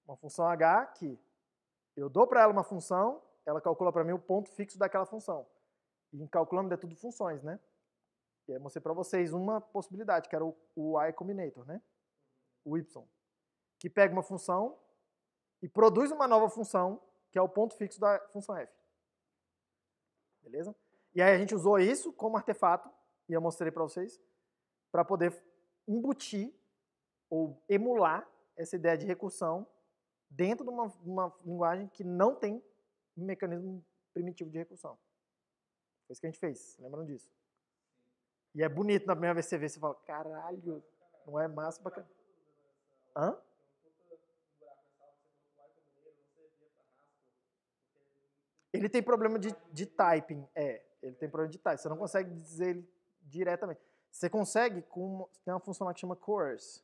Uma função h que eu dou para ela uma função, ela calcula para mim o ponto fixo daquela função. E em calculando é tudo funções, né? E aí eu mostrei para vocês uma possibilidade, que era o y combinator, né? O y. Que pega uma função e produz uma nova função, que é o ponto fixo da função f. beleza? E aí a gente usou isso como artefato, e eu mostrei para vocês, para poder embutir ou emular essa ideia de recursão dentro de uma linguagem que não tem um mecanismo primitivo de recursão. Foi isso que a gente fez, lembram disso? E é bonito na primeira vez que você vê, você fala, caralho, não é massa pra caralho. Hã? Ele tem problema de typing, ele tem problema de typing, você não consegue dizer ele diretamente. Você consegue, tem uma função lá que chama coerce,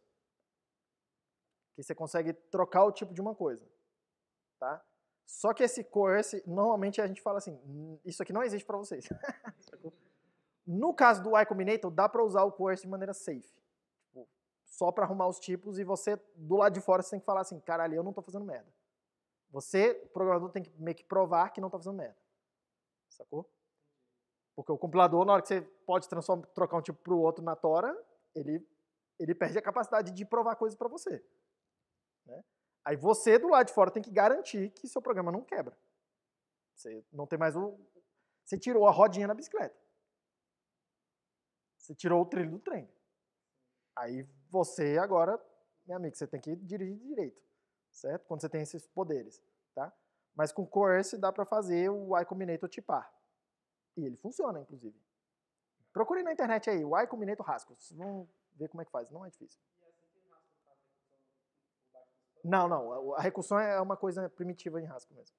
que você consegue trocar o tipo de uma coisa, tá? Só que esse coerce, normalmente a gente fala assim, isso aqui não existe para vocês. No caso do Y Combinator, dá para usar o coerce de maneira safe. Tipo, só para arrumar os tipos e você, do lado de fora, você tem que falar assim, caralho, eu não tô fazendo merda. Você, programador, tem que meio que provar que não tá fazendo merda. Sacou? Porque o compilador, na hora que você pode trocar um tipo pro outro na tora, ele perde a capacidade de provar coisas para você. Né? Aí você, do lado de fora, tem que garantir que seu programa não quebra. Você não tem mais Você tirou a rodinha na bicicleta. Você tirou o trilho do trem. Aí você agora, meu amigo, você tem que dirigir direito. Certo? Quando você tem esses poderes. Tá? Mas com coerce dá para fazer o Y Combinator tipar. E ele funciona, inclusive. Procure na internet aí, Y Combinator Haskell. Vocês vão ver como é que faz. Não é difícil. Não. A recursão é uma coisa primitiva em Haskell mesmo.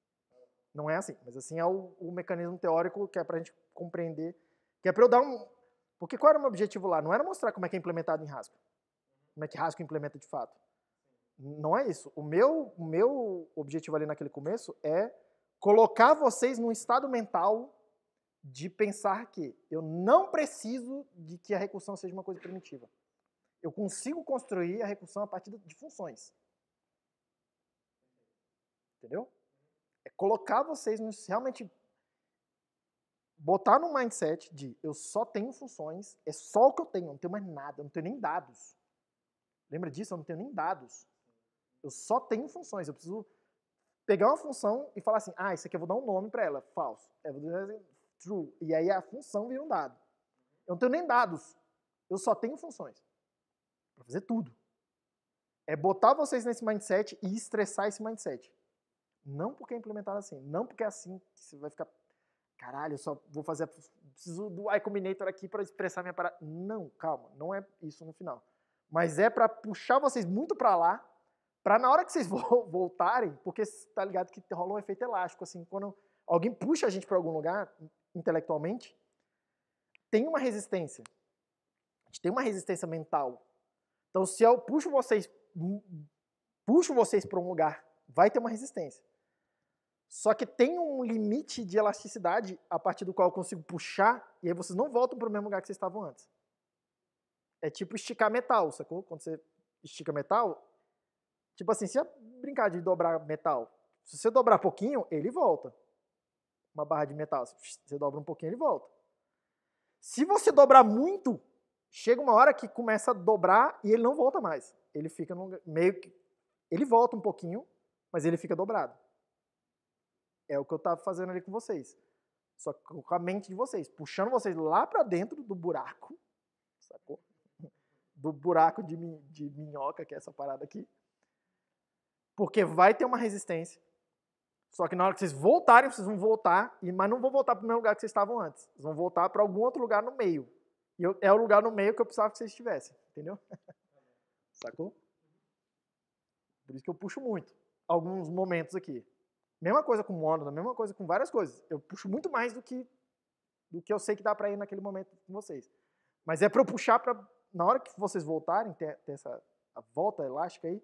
Não é assim. Mas assim é o mecanismo teórico que é pra gente compreender. Que é pra eu dar um... Porque qual era o meu objetivo lá? Não era mostrar como é que é implementado em Haskell. Como é que Haskell implementa de fato. Não é isso. O meu objetivo ali naquele começo é colocar vocês num estado mental de pensar que eu não preciso de que a recursão seja uma coisa primitiva. Eu consigo construir a recursão a partir de funções. Entendeu? É colocar vocês realmente botar no mindset de eu só tenho funções, é só o que eu tenho, eu não tenho mais nada, eu não tenho nem dados. Lembra disso? Eu não tenho nem dados. Eu só tenho funções, eu preciso pegar uma função e falar assim, isso aqui eu vou dar um nome para ela, falso. Eu vou dizer true. E aí a função vira um dado. Eu não tenho nem dados, eu só tenho funções. Para fazer tudo. É botar vocês nesse mindset e estressar esse mindset. Não porque é implementado assim, não porque é assim que você vai ficar, caralho, eu só vou fazer, preciso do Y Combinator aqui para expressar minha parada. Não, calma, não é isso no final. Mas é para puxar vocês muito para lá, para na hora que vocês voltarem, porque tá ligado que rola um efeito elástico, assim, quando alguém puxa a gente para algum lugar, intelectualmente, tem uma resistência. A gente tem uma resistência mental. Então, se eu puxo vocês para um lugar, vai ter uma resistência. Só que tem um limite de elasticidade a partir do qual eu consigo puxar e aí vocês não voltam para o mesmo lugar que vocês estavam antes. É tipo esticar metal, sacou? Quando você estica metal, tipo assim, se brincar de dobrar metal, se você dobrar pouquinho, ele volta. Uma barra de metal, você dobra um pouquinho, ele volta. Se você dobrar muito, chega uma hora que começa a dobrar e ele não volta mais. Ele fica meio que... Ele volta um pouquinho, mas ele fica dobrado. É o que eu estava fazendo ali com vocês. Só que com a mente de vocês. Puxando vocês lá para dentro do buraco. Sacou? Do buraco de minhoca, que é essa parada aqui. Porque vai ter uma resistência. Só que na hora que vocês voltarem, vocês vão voltar, mas não vão voltar para o mesmo lugar que vocês estavam antes. Vocês vão voltar para algum outro lugar no meio. E é o lugar no meio que eu precisava que vocês estivessem. Entendeu? Sacou? Por isso que eu puxo muito. Alguns momentos aqui. Mesma coisa com Mono, mesma coisa com várias coisas. Eu puxo muito mais do que eu sei que dá para ir naquele momento com vocês. Mas é para eu puxar para, na hora que vocês voltarem, ter essa a volta elástica aí,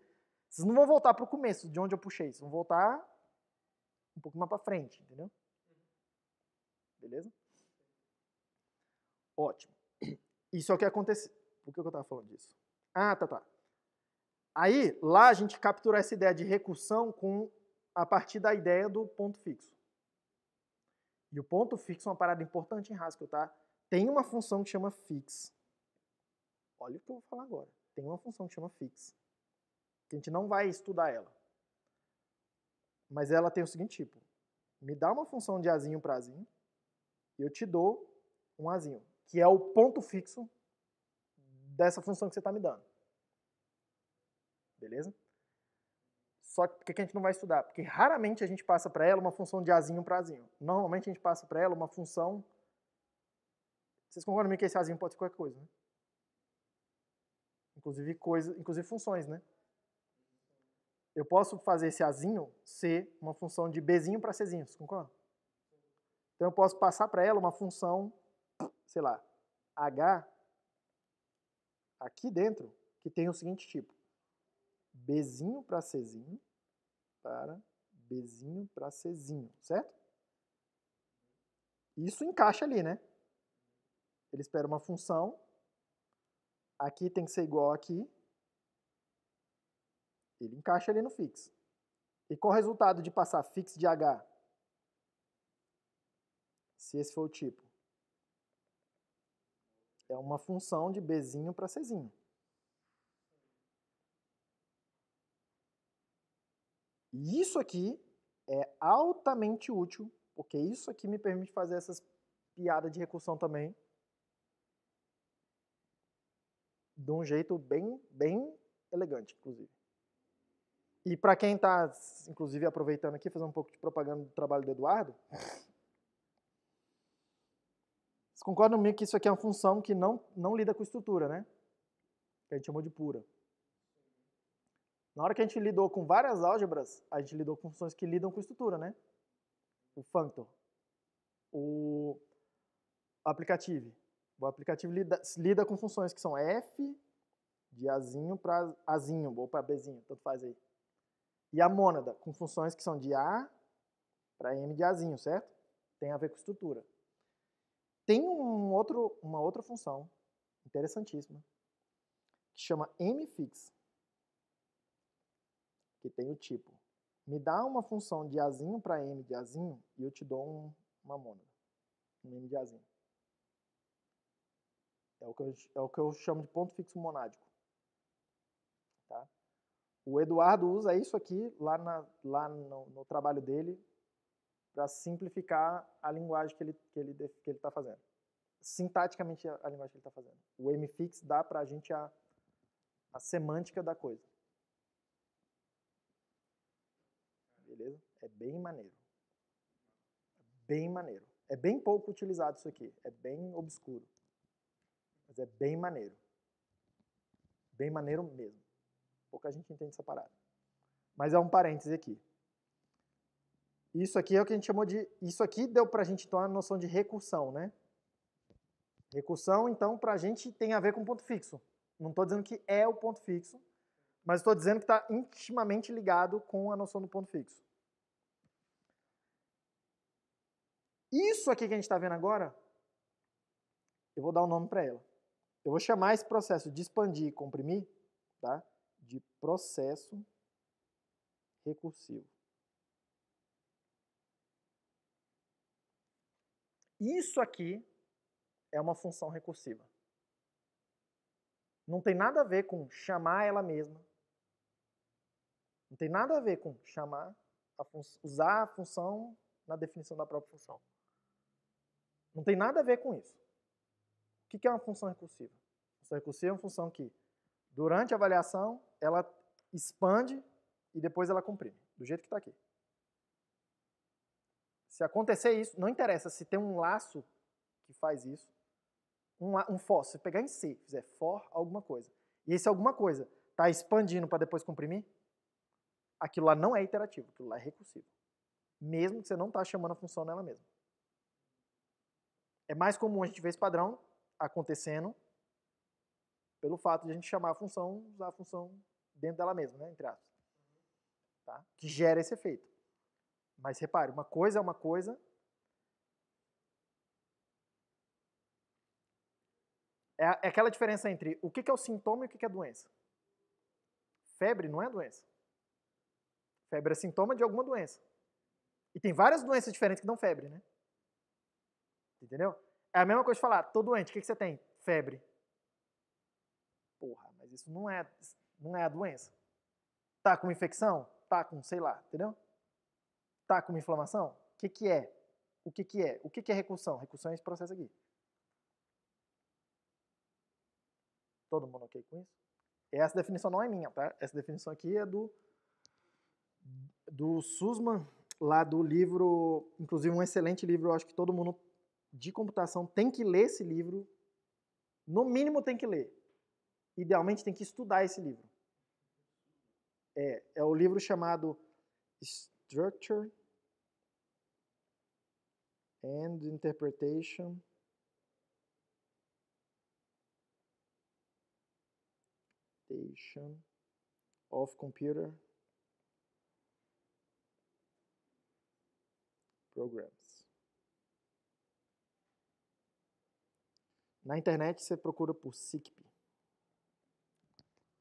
vocês não vão voltar para o começo, de onde eu puxei. Vocês vão voltar um pouco mais para frente, entendeu? Beleza? Ótimo. Isso é o que aconteceu. Por que eu estava falando disso? Tá. Aí, lá a gente captura essa ideia de recursão a partir da ideia do ponto fixo. E o ponto fixo é uma parada importante em Haskell, tá? Tem uma função que chama fix. Olha o que eu vou falar agora. Tem uma função que chama fix. Que a gente não vai estudar ela. Mas ela tem o seguinte tipo. Me dá uma função de azinho para azinho e eu te dou um Azinho, que é o ponto fixo dessa função que você está me dando. Beleza? Só que por que a gente não vai estudar? Porque raramente a gente passa para ela uma função de Azinho para Azinho. Normalmente a gente passa para ela uma função... Vocês concordam comigo que esse Azinho pode ser qualquer coisa, né? Inclusive funções, né? Eu posso fazer esse Azinho ser uma função de Bzinho para Czinho, vocês concordam? Então eu posso passar para ela uma função, sei lá, H, aqui dentro, que tem o seguinte tipo. Bzinho para Czinho para Bzinho para Czinho, certo? Isso encaixa ali, né? Ele espera uma função, aqui tem que ser igual aqui, ele encaixa ali no fix. E qual o resultado de passar fix de H? Se esse for o tipo. É uma função de Bzinho para Czinho. E isso aqui é altamente útil, porque isso aqui me permite fazer essas piadas de recursão também de um jeito bem elegante, inclusive. E para quem está, inclusive, aproveitando aqui, fazendo um pouco de propaganda do trabalho do Eduardo, vocês concordam comigo que isso aqui é uma função que não lida com estrutura, né? Que a gente chamou de pura. Na hora que a gente lidou com várias álgebras, a gente lidou com funções que lidam com estrutura, né? O functor, o aplicativo. O aplicativo lida com funções que são f de Azinho para Azinho, ou para Bzinho, tanto faz aí. E a mônada, com funções que são de A para M de Azinho, certo? Tem a ver com estrutura. Tem uma outra função interessantíssima, que chama mfix, que tem o tipo. Me dá uma função de Azinho para M de Azinho e eu te dou uma mônada, um M de Azinho. É o que eu chamo de ponto fixo monádico. Tá? O Eduardo usa isso aqui lá no trabalho dele para simplificar a linguagem que ele está fazendo. Sintaticamente a linguagem que ele está fazendo. O mfix dá para a gente a semântica da coisa. Beleza? É bem maneiro. Bem maneiro. É bem pouco utilizado isso aqui. É bem obscuro. Mas é bem maneiro. Bem maneiro mesmo. Pouca gente entende essa parada. Mas é um parêntese aqui. Isso aqui é o que a gente chamou de... Isso aqui deu pra gente então a noção de recursão, né? Recursão, então, pra gente tem a ver com ponto fixo. Não estou dizendo que é o ponto fixo, mas estou dizendo que está intimamente ligado com a noção do ponto fixo. Isso aqui que a gente está vendo agora, eu vou dar um nome para ela. Eu vou chamar esse processo de expandir e comprimir, tá? De processo recursivo. Isso aqui é uma função recursiva. Não tem nada a ver com chamar ela mesma. Não tem nada a ver com chamar, usar a função na definição da própria função. Não tem nada a ver com isso. O que é uma função recursiva? A função recursiva é uma função que, durante a avaliação, ela expande e depois ela comprime, do jeito que está aqui. Se acontecer isso, não interessa se tem um laço que faz isso, um for, se pegar em C, fizer for alguma coisa, e esse alguma coisa está expandindo para depois comprimir, aquilo lá não é iterativo, aquilo lá é recursivo. Mesmo que você não está chamando a função nela mesma. É mais comum a gente ver esse padrão acontecendo pelo fato de a gente chamar a função, usar a função dentro dela mesma, né, entre aspas. Tá? Que gera esse efeito. Mas repare, uma coisa é uma coisa. É aquela diferença entre o que é o sintoma e o que é a doença. Febre não é doença. Febre é sintoma de alguma doença. E tem várias doenças diferentes que dão febre, né? Entendeu? É a mesma coisa de falar, tô doente, o que você tem? Febre. Porra, mas isso não é a doença. Tá com infecção? Tá com, sei lá, entendeu? Tá com uma inflamação? O que é? o que que é? O que que é recursão? Recursão é esse processo aqui. Todo mundo ok com isso? Essa definição não é minha, tá? Essa definição aqui é do Sussman, lá do livro, inclusive um excelente livro, eu acho que todo mundo de computação tem que ler esse livro, no mínimo tem que ler. Idealmente tem que estudar esse livro. É o livro chamado Structure and Interpretation of Computer Programs. Na internet você procura por SICP.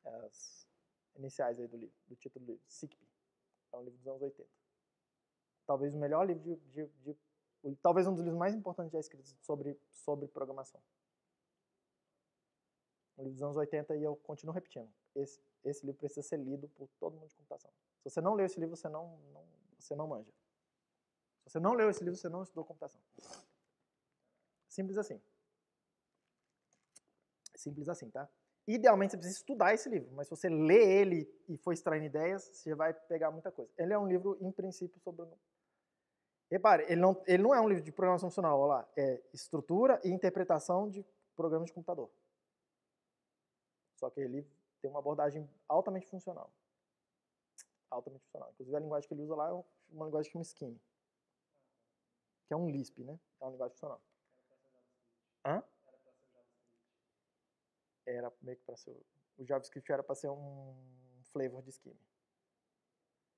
As iniciais aí do título do livro, SICP. É um livro dos anos 80. Talvez o melhor livro talvez um dos livros mais importantes já escritos sobre programação. Um livro dos anos 80 e eu continuo repetindo. Esse livro precisa ser lido por todo mundo de computação. Se você não leu esse livro, você não manja. Se você não leu esse livro, você não estudou computação. Simples assim. Simples assim, tá? Idealmente você precisa estudar esse livro, mas se você lê ele e for extraindo ideias, você vai pegar muita coisa. Ele é um livro, em princípio, sobre... Repare, ele não é um livro de programação funcional, olha lá. É estrutura e interpretação de programas de computador. Só que ele tem uma abordagem altamente funcional. Altamente funcional. Inclusive a linguagem que ele usa lá é uma linguagem que chama Scheme. Que é um Lisp, né? É uma linguagem funcional. Hã? Era meio que para ser... O JavaScript era para ser um flavor de Scheme.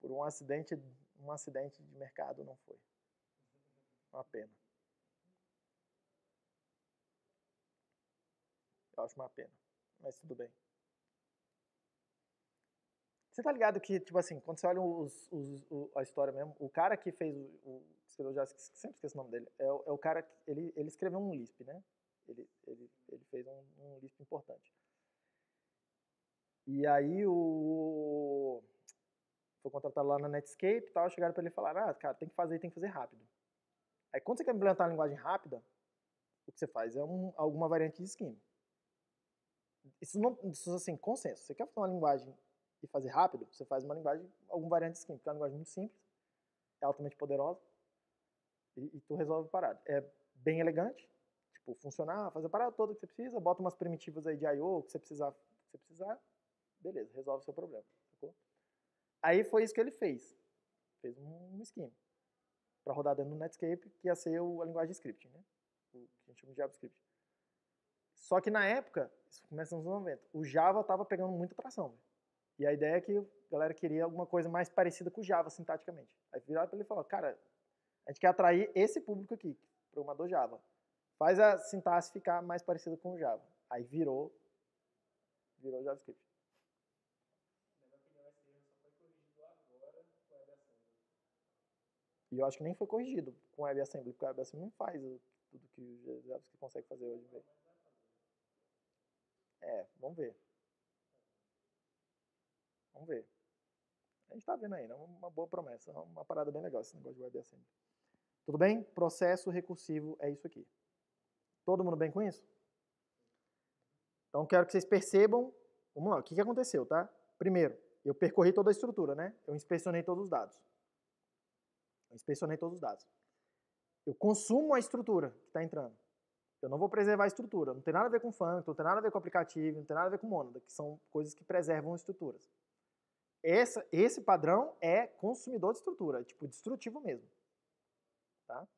Por um acidente de mercado não foi. Uma pena. Eu acho uma pena. Mas tudo bem. Você tá ligado que, tipo assim, quando você olha a história mesmo, o cara que fez escreveu JavaScript, sempre esqueço o nome dele, é o cara que, ele escreveu um Lisp, né? Ele fez um Lisp importante. E aí foi contratado lá na Netscape e tal, chegaram para ele e falaram, cara, tem que fazer rápido. Aí quando você quer implementar uma linguagem rápida, o que você faz é alguma variante de Scheme. Isso assim, consenso. Você quer fazer uma linguagem e fazer rápido, você faz uma linguagem, alguma variante de Scheme, porque é uma linguagem muito simples, é altamente poderosa, e tu resolve a parada. É bem elegante, tipo, funcionar, fazer a parada toda que você precisa, bota umas primitivas aí de I/O que você precisar, beleza, resolve o seu problema, sacou? Aí foi isso que ele fez. Fez um Scheme para rodar dentro do Netscape, que ia ser a linguagem de scripting, né? O que a gente chama de JavaScript. Só que na época, isso começa nos anos 90, o Java estava pegando muita tração. E a ideia é que a galera queria alguma coisa mais parecida com o Java, sintaticamente. Aí viraram para ele e falaram, cara, a gente quer atrair esse público aqui, programador Java. Faz a sintaxe ficar mais parecida com o Java. Aí virou JavaScript. E eu acho que nem foi corrigido com WebAssembly, porque o WebAssembly não faz tudo que o JavaScript consegue fazer hoje. Vamos ver. Vamos ver. A gente tá vendo aí, né? Uma boa promessa, uma parada bem legal esse negócio de WebAssembly. Tudo bem? Processo recursivo é isso aqui. Todo mundo bem com isso? Então quero que vocês percebam, vamos lá, o que aconteceu, tá? Primeiro, eu percorri toda a estrutura, né? Eu inspecionei todos os dados. Eu consumo a estrutura que está entrando. Eu não vou preservar a estrutura. Não tem nada a ver com function, não tem nada a ver com aplicativo, não tem nada a ver com monada, que são coisas que preservam estruturas. Esse padrão é consumidor de estrutura, é tipo destrutivo mesmo. Tá?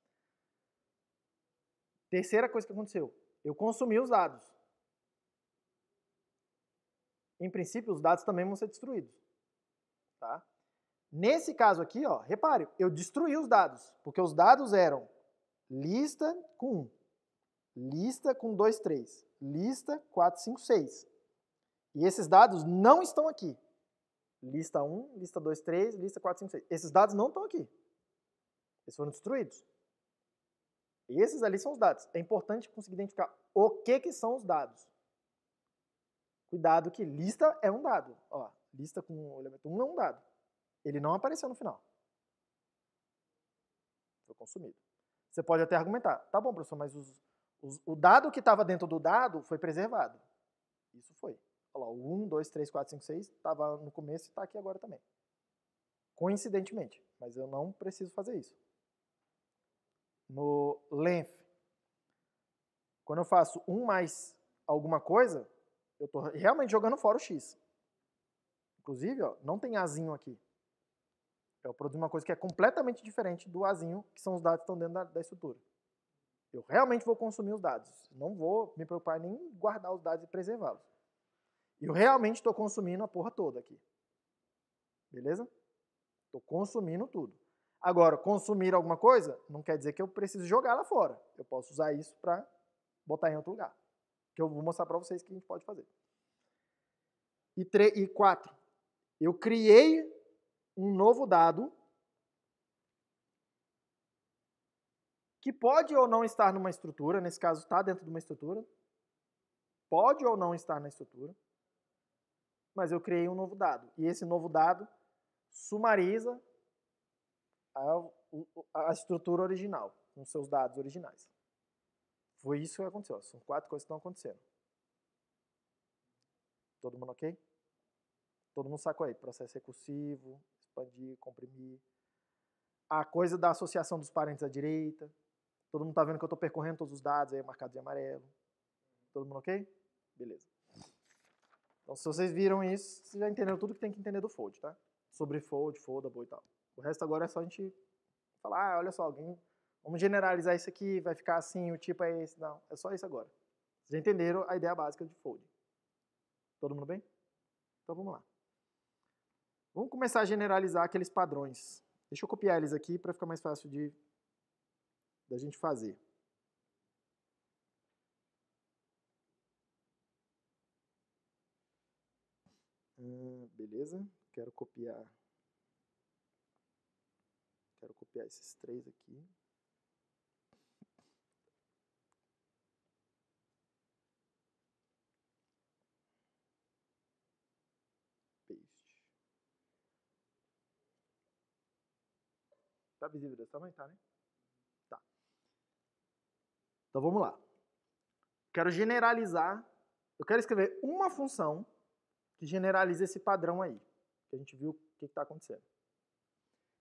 Terceira coisa que aconteceu. Eu consumi os dados. Em princípio, os dados também vão ser destruídos. Tá? Nesse caso aqui, ó, repare, eu destruí os dados, porque os dados eram lista com 1, lista com 2, 3, lista 4, 5, 6. E esses dados não estão aqui. Lista 1, lista 2, 3, lista 4, 5, 6. Esses dados não estão aqui. Eles foram destruídos. Esses ali são os dados. É importante conseguir identificar o que são os dados. Cuidado que lista é um dado. Ó, lista com o elemento 1 é um dado. Ele não apareceu no final. Foi consumido. Você pode até argumentar, tá bom, professor, mas o dado que estava dentro do dado foi preservado. Isso foi. Olha lá, o 1, 2, 3, 4, 5, 6 estava no começo e está aqui agora também. Coincidentemente, mas eu não preciso fazer isso. No length, quando eu faço 1 mais alguma coisa, eu estou realmente jogando fora o x. Inclusive, ó, não tem azinho aqui. Eu produzo uma coisa que é completamente diferente do azinho, que são os dados que estão dentro da estrutura. Eu realmente vou consumir os dados. Não vou me preocupar nem em guardar os dados e preservá-los. Eu realmente estou consumindo a porra toda aqui. Beleza? Estou consumindo tudo. Agora, consumir alguma coisa não quer dizer que eu preciso jogar lá fora. Eu posso usar isso para botar em outro lugar. Que eu vou mostrar para vocês que a gente pode fazer. E 4. Eu criei um novo dado que pode ou não estar numa estrutura. Nesse caso, está dentro de uma estrutura. Pode ou não estar na estrutura. Mas eu criei um novo dado. E esse novo dado sumariza a estrutura original, com seus dados originais. Foi isso que aconteceu. São 4 coisas que estão acontecendo. Todo mundo ok? Todo mundo sacou aí? Processo recursivo, expandir, comprimir. A coisa da associação dos parênteses à direita. Todo mundo está vendo que eu estou percorrendo todos os dados aí marcados de amarelo. Todo mundo ok? Beleza. Então, se vocês viram isso, vocês já entenderam tudo que tem que entender do fold, tá? Sobre fold, foldable e tal. O resto agora é só a gente falar, olha só, vamos generalizar isso aqui, vai ficar assim, o tipo é esse. Não, é só isso agora. Vocês já entenderam a ideia básica de fold. Todo mundo bem? Então vamos lá. Vamos começar a generalizar aqueles padrões. Deixa eu copiar eles aqui para ficar mais fácil da gente fazer. Beleza. Quero copiar esses 3 aqui. Paste. Tá visível desse tamanho? Tá, né? Tá. Então vamos lá. Quero generalizar. Eu quero escrever uma função que generaliza esse padrão aí. Que a gente viu o que está acontecendo.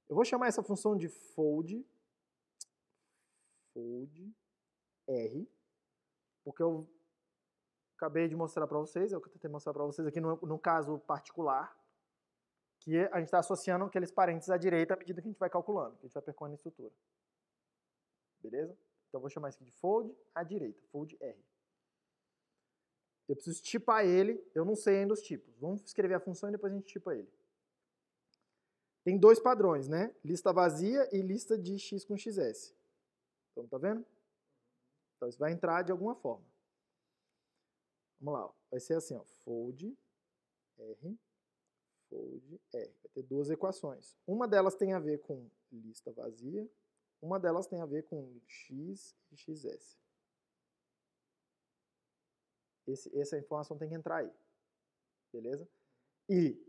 Eu vou chamar essa função de fold R, porque eu acabei de mostrar para vocês, é o que eu tentei mostrar para vocês aqui no caso particular, que a gente está associando aqueles parênteses à direita à medida que a gente vai calculando, que a gente vai percorrendo a estrutura. Beleza? Então eu vou chamar isso aqui de fold à direita, fold R. Eu preciso tipar ele, eu não sei ainda os tipos. Vamos escrever a função e depois a gente tipa ele. Tem 2 padrões, né? Lista vazia e lista de x com xs. Então, tá vendo? Então, isso vai entrar de alguma forma. Vamos lá, ó. Vai ser assim, ó, fold R. Vai ter 2 equações. Uma delas tem a ver com lista vazia, uma delas tem a ver com x e xs. Essa informação tem que entrar aí. Beleza? E,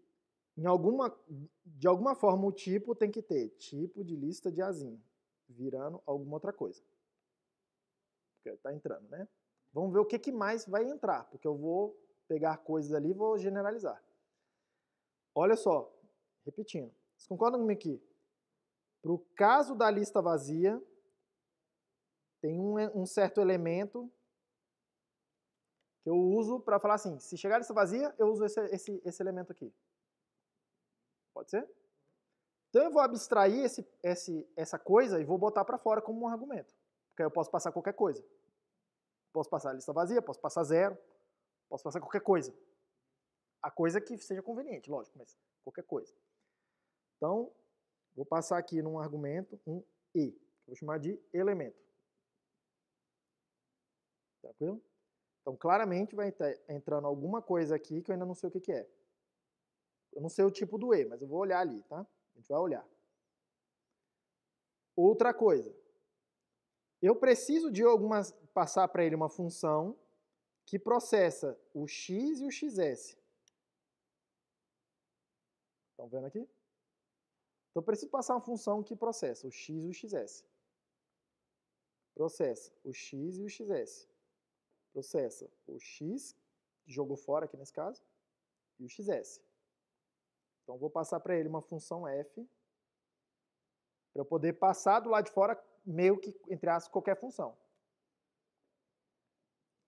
de alguma forma, o tipo tem que ter tipo de lista de azinho, virando alguma outra coisa. Porque está entrando, né? Vamos ver o que mais vai entrar, porque eu vou pegar coisas ali e vou generalizar. Olha só, repetindo. Vocês concordam comigo aqui? Para o caso da lista vazia, tem um certo elemento que eu uso para falar assim, se chegar a lista vazia, eu uso esse elemento aqui. Pode ser? Então eu vou abstrair essa coisa e vou botar para fora como um argumento. Porque aí eu posso passar qualquer coisa. Posso passar a lista vazia, posso passar 0, posso passar qualquer coisa. A coisa que seja conveniente, lógico, mas qualquer coisa. Então, vou passar aqui num argumento um e, que eu vou chamar de elemento. Tranquilo? Então, claramente vai estar entrando alguma coisa aqui que eu ainda não sei o que é. Eu não sei o tipo do e, mas eu vou olhar ali, tá? A gente vai olhar. Outra coisa. Eu preciso de passar para ele uma função que processa o x e o xs. Estão vendo aqui? Então, eu preciso passar uma função que processa o x e o xs. processa o x e o xs. Processa o x, que jogou fora aqui nesse caso, e o xs. Então, vou passar para ele uma função f, para eu poder passar do lado de fora meio que, entre aspas, qualquer função.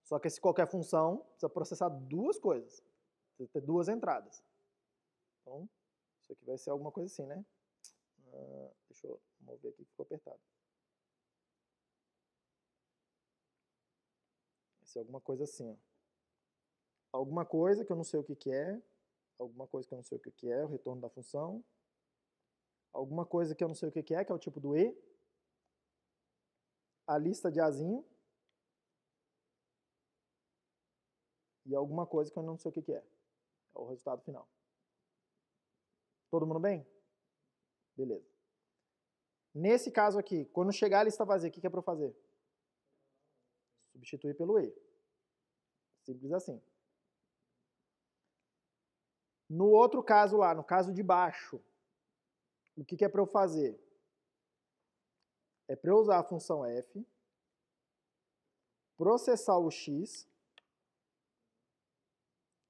Só que esse qualquer função precisa processar duas coisas. Precisa ter duas entradas. Então, isso aqui vai ser alguma coisa assim, né? Deixa eu mover aqui que ficou apertado. Vai ser alguma coisa assim, ó. Alguma coisa que eu não sei o que é. Alguma coisa que eu não sei o que é, o retorno da função. Alguma coisa que eu não sei o que é o tipo do E. A lista de Azinho. E alguma coisa que eu não sei o que é. É o resultado final. Todo mundo bem? Beleza. Nesse caso aqui, quando chegar a lista vazia, o que é para eu fazer? Substituir pelo E. Simples assim. No outro caso lá, no caso de baixo, o que é para eu fazer? É para eu usar a função f, processar o x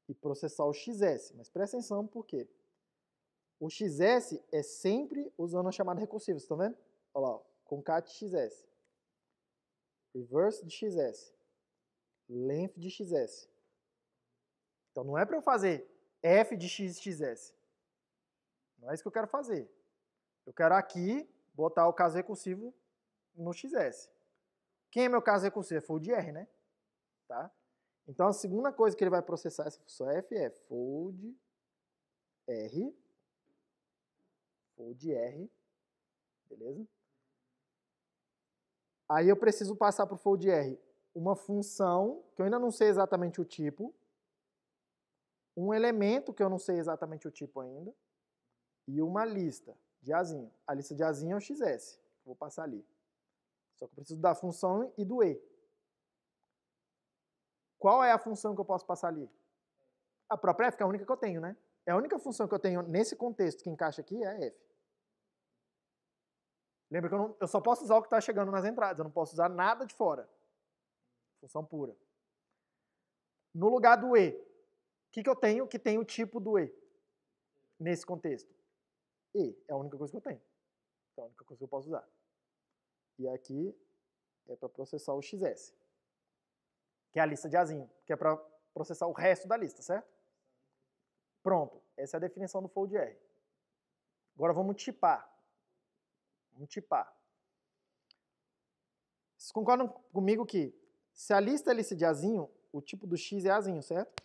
e processar o xs. Mas presta atenção por quê? O xs é sempre usando a chamada recursiva, vocês estão vendo? Olha lá, concat xs, reverse de xs, length de xs. Então não é para eu fazer f de x e xs. Não é isso que eu quero fazer. Eu quero aqui botar o caso recursivo no xs. Quem é meu caso recursivo? É fold r, né? Tá? Então a segunda coisa que ele vai processar essa função f é fold r, beleza? Aí eu preciso passar para o fold r uma função que eu ainda não sei exatamente o tipo, um elemento que eu não sei exatamente o tipo ainda, e uma lista de Azinho. A lista de Azinho é o xs, vou passar ali. Só que eu preciso da função e do e. Qual é a função que eu posso passar ali? A própria f, que é a única que eu tenho, né? É a única função que eu tenho nesse contexto que encaixa aqui é a f. Lembra que eu só posso usar o que está chegando nas entradas, eu não posso usar nada de fora. Função pura. No lugar do e, o que eu tenho que tem o tipo do e nesse contexto? E é a única coisa que eu tenho. É a única coisa que eu posso usar. E aqui é para processar o xs, que é a lista de Azinho, que é para processar o resto da lista, certo? Pronto, essa é a definição do fold R. Agora vamos tipar. Vamos tipar. Vocês concordam comigo que se a lista é lista de Azinho, o tipo do x é Azinho, certo?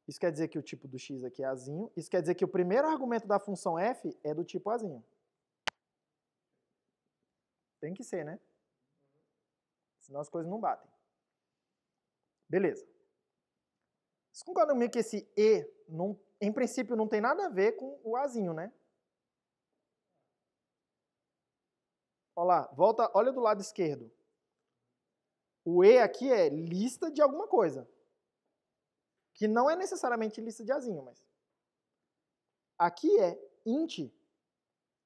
Isso quer dizer que o tipo do x aqui é Azinho. Isso quer dizer que o primeiro argumento da função f é do tipo Azinho. Tem que ser, né? Senão as coisas não batem. Beleza. Vocês concordam comigo que esse e, em princípio, não tem nada a ver com o Azinho, né? Olha lá, volta, olha do lado esquerdo. O e aqui é lista de alguma coisa. Que não é necessariamente lista de Azinho, mas... Aqui é int,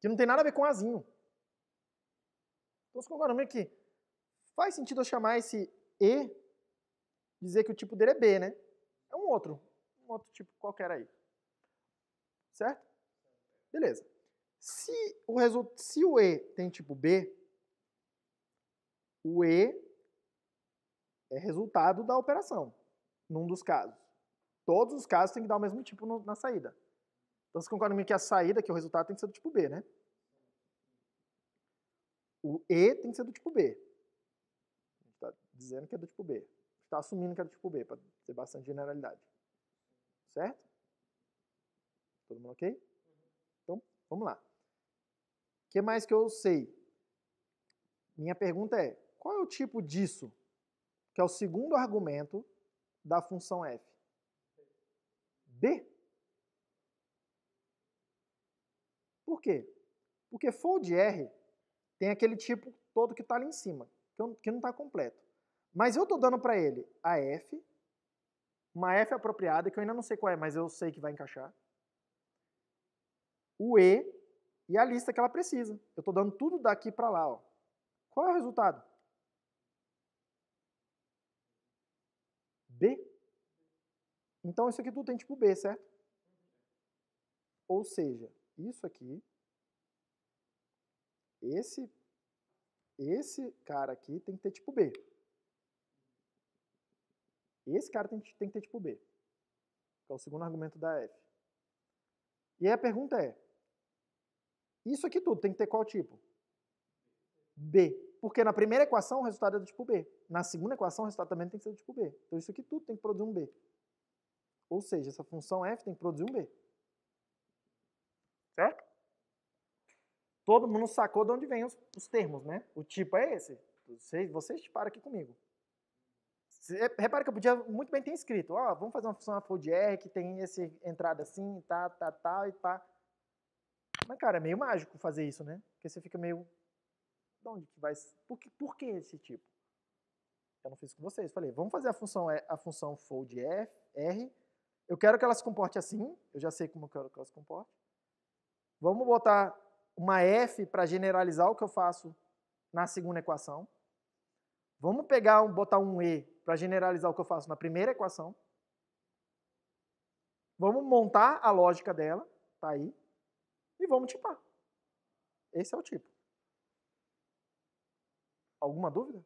que não tem nada a ver com Azinho. Então, vocês concordam comigo que faz sentido eu chamar esse e, dizer que o tipo dele é b, né? É um outro tipo qualquer aí. Certo? Beleza. Se o e tem tipo b, o e é resultado da operação, num dos casos. Todos os casos tem que dar o mesmo tipo na saída. Então, você concorda comigo que a saída, que é o resultado, tem que ser do tipo B, né? O E tem que ser do tipo B. A gente está dizendo que é do tipo B. A gente está assumindo que é do tipo B, para ter bastante generalidade. Certo? Todo mundo ok? Então, vamos lá. O que mais que eu sei? Minha pergunta é, qual é o tipo disso, que é o segundo argumento da função f? B? Por quê? Porque fold R tem aquele tipo todo que está ali em cima, que não está completo. Mas eu estou dando para ele a f, uma f apropriada, que eu ainda não sei qual é, mas eu sei que vai encaixar, o e e a lista que ela precisa. Eu estou dando tudo daqui para lá. Ó. Qual é o resultado? B. Então, isso aqui tudo tem tipo B, certo? Ou seja, isso aqui, esse cara aqui tem que ter tipo B. Esse cara tem que ter tipo B. Que é o segundo argumento da F. E aí a pergunta é, isso aqui tudo tem que ter qual tipo? B. Porque na primeira equação o resultado é do tipo B. Na segunda equação o resultado também tem que ser do tipo B. Então isso aqui tudo tem que produzir um B. Ou seja, essa função f tem que produzir um B. Certo? Todo mundo sacou de onde vem os termos, né? O tipo é esse. Vocês param aqui comigo. Repara que eu podia muito bem ter escrito, ó, vamos fazer uma função fold R que tem essa entrada assim, tá, e pá. Mas, cara, é meio mágico fazer isso, né? Porque você fica meio... De onde que vai... Por que esse tipo? Eu não fiz com vocês. Falei, vamos fazer a função fold R. Eu quero que ela se comporte assim. Eu já sei como eu quero que ela se comporte. Vamos botar uma F para generalizar o que eu faço na segunda equação. Vamos botar um E para generalizar o que eu faço na primeira equação. Vamos montar a lógica dela. Tá aí. E vamos tipar. Esse é o tipo. Alguma dúvida?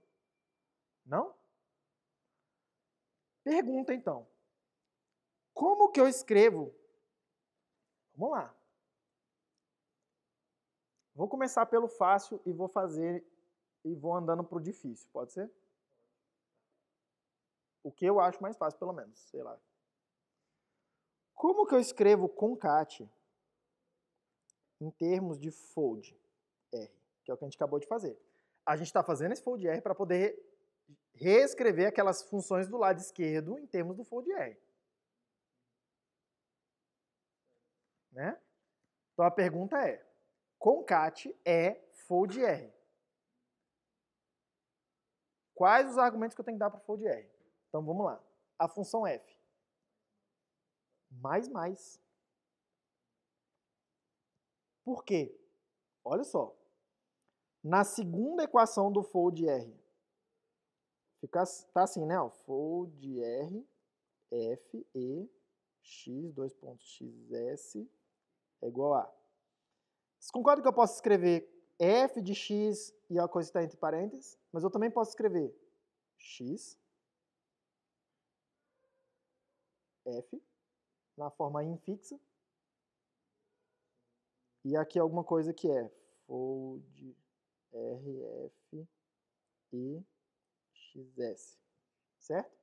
Não? Pergunta, então. Como que eu escrevo? Vamos lá. Vou começar pelo fácil e vou andando para o difícil, pode ser? O que eu acho mais fácil, pelo menos, sei lá. Como que eu escrevo concat em termos de fold R? Que é o que a gente acabou de fazer. A gente está fazendo esse fold R para poder reescrever aquelas funções do lado esquerdo em termos do fold R. Né? Então a pergunta é, concat é fold R. Quais os argumentos que eu tenho que dar para o fold R? Então vamos lá. A função f. Mais. Por quê? Olha só. Na segunda equação do fold R, tá assim, né? Ó, fold R, f, e, x, dois pontos, xs é igual a. Vocês concordam que eu posso escrever f de x e a coisa está entre parênteses? Mas eu também posso escrever x, f, na forma infixa. E aqui alguma coisa que é fold rf e xs. Certo?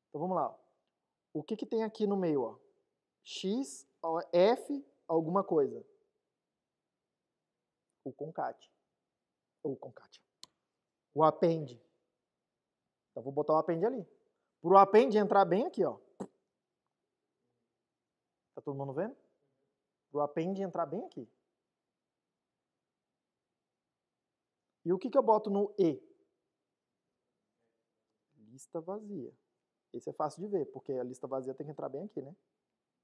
Então vamos lá. O que tem aqui no meio? Ó? X, f, alguma coisa. O concat. Ou concat. O append. Então vou botar o append ali. Para o append entrar bem aqui, ó. Tá todo mundo vendo? Para o append entrar bem aqui. E o que eu boto no E? Lista vazia. Esse é fácil de ver, porque a lista vazia tem que entrar bem aqui, né?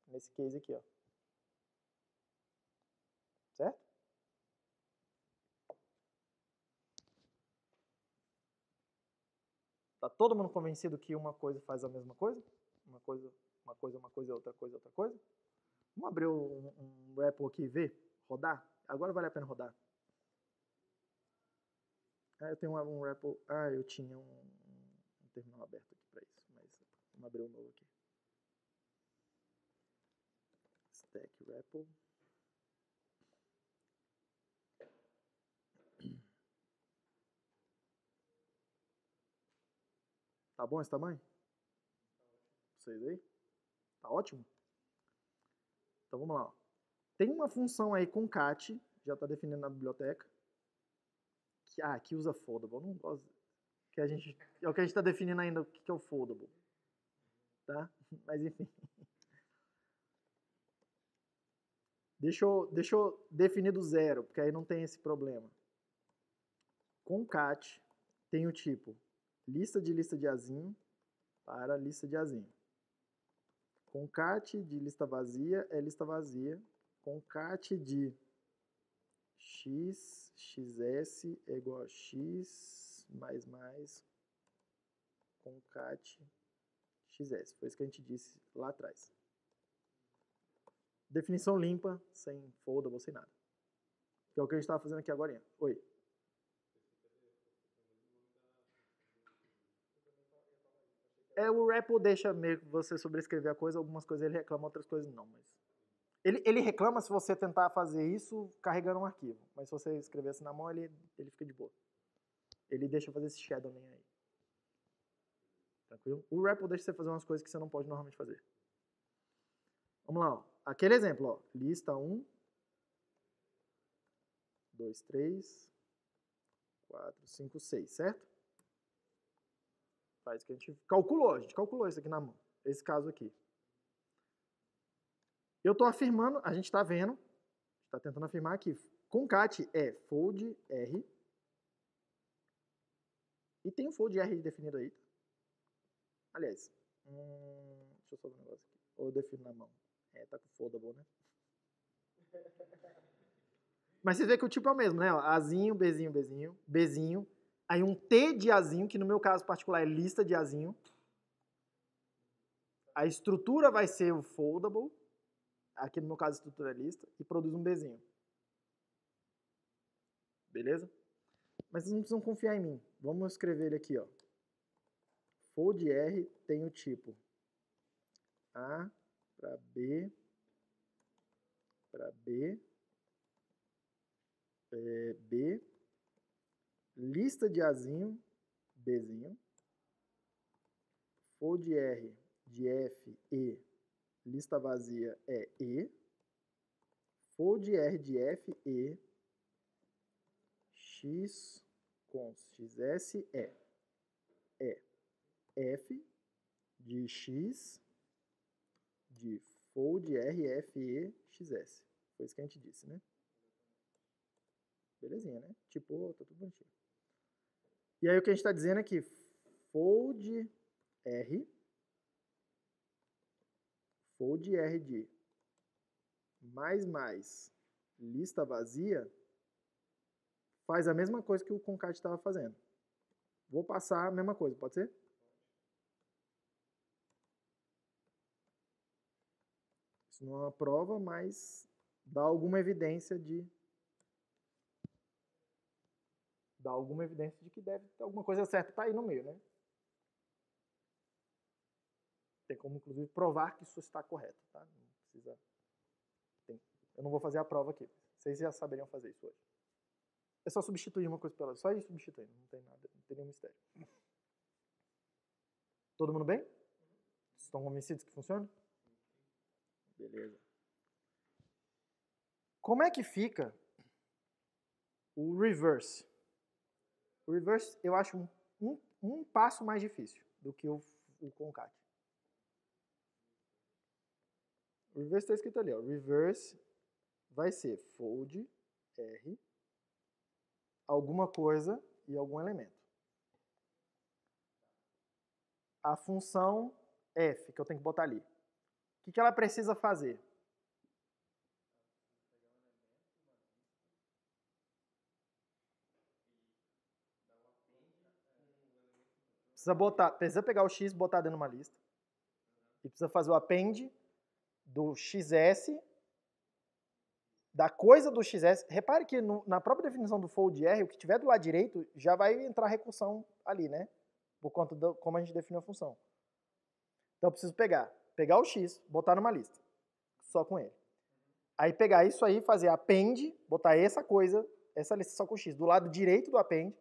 Nesse case aqui, ó. Certo? Tá todo mundo convencido que uma coisa faz a mesma coisa? Uma coisa, outra coisa? Vamos abrir um REPL aqui e ver? Rodar? Agora vale a pena rodar. Eu tenho um REPL. Eu tinha um terminal aberto aqui para isso, mas vamos abrir um novo aqui. Stack REPL. Tá bom esse tamanho? Vocês aí? Tá ótimo? Então vamos lá. Tem uma função aí concat, já está definindo na biblioteca. Que usa foldable. Não gosto. É o que a gente está definindo ainda o que é o foldable. Tá? Mas enfim. Deixa eu definir do zero, porque aí não tem esse problema. Concat tem o tipo lista de azinho para lista de azinho. Concat de lista vazia é lista vazia. Concat de x, xs é igual a x mais concat xs. Foi isso que a gente disse lá atrás. Definição limpa, sem foldable, sem nada. Que é o que a gente estava fazendo aqui agora. Oi. O REPL deixa meio que você sobrescrever a coisa, algumas coisas ele reclama, outras coisas não. Mas ele reclama se você tentar fazer isso carregando um arquivo. Mas se você escrever assim na mão, ele fica de boa. Ele deixa fazer esse shadowing aí. Tranquilo? O REPL deixa você fazer umas coisas que você não pode normalmente fazer. Vamos lá, ó. Aquele exemplo, ó. Lista 1, 2, 3, 4, 5, 6, certo? Faz que a gente calculou isso aqui na mão. Esse caso aqui. Eu estou afirmando, a gente está vendo, está tentando afirmar que concat é fold R. E tem um fold R definido aí. Aliás, deixa eu só ver um negócio aqui. Ou eu defino na mão. Tá com foldable, né? Mas você vê que o tipo é o mesmo, né? Azinho, Bzinho, Bzinho, Bzinho. Aí um T de Azinho, que no meu caso particular é lista de Azinho. A estrutura vai ser o foldable. Aqui no meu caso a estrutura é lista. E produz um Bzinho. Beleza? Mas vocês não precisam confiar em mim. Vamos escrever ele aqui, ó. Fold R tem o tipo A para B, B, lista de Azinho, Bzinho, fold R de F, E, lista vazia é E, fold R de F, E, X, const, XS é F de X de fold R, F, E, XS. Foi isso que a gente disse, né? Belezinha, né? Tipo, tá tudo bonitinho. E aí o que a gente está dizendo é que fold R de mais lista vazia faz a mesma coisa que o concat estava fazendo. Vou passar a mesma coisa, pode ser? Isso não é uma prova, mas dá alguma evidência de que deve ter alguma coisa certa tá aí no meio, né? Tem como, inclusive, provar que isso está correto, tá? Não precisa... Eu não vou fazer a prova aqui. Vocês já saberiam fazer isso hoje. É só substituir uma coisa pela outra. Só ir substituindo, não tem nada, não tem nenhum mistério. Todo mundo bem? Estão convencidos que funciona? Beleza. Como é que fica o reverse? O reverse eu acho um passo mais difícil do que o concat. O reverse está escrito ali, ó. Reverse vai ser fold R, alguma coisa e algum elemento. A função F, que eu tenho que botar ali. O que ela precisa fazer? Precisa pegar o x e botar dentro de uma lista. E precisa fazer o append do xs, da coisa do xs. Repare que na própria definição do fold R, o que tiver do lado direito já vai entrar recursão ali, né? Por conta de como a gente definiu a função. Então eu preciso pegar o x, botar numa lista, só com ele. Aí pegar isso aí, fazer append, botar essa coisa, essa lista só com x, do lado direito do append,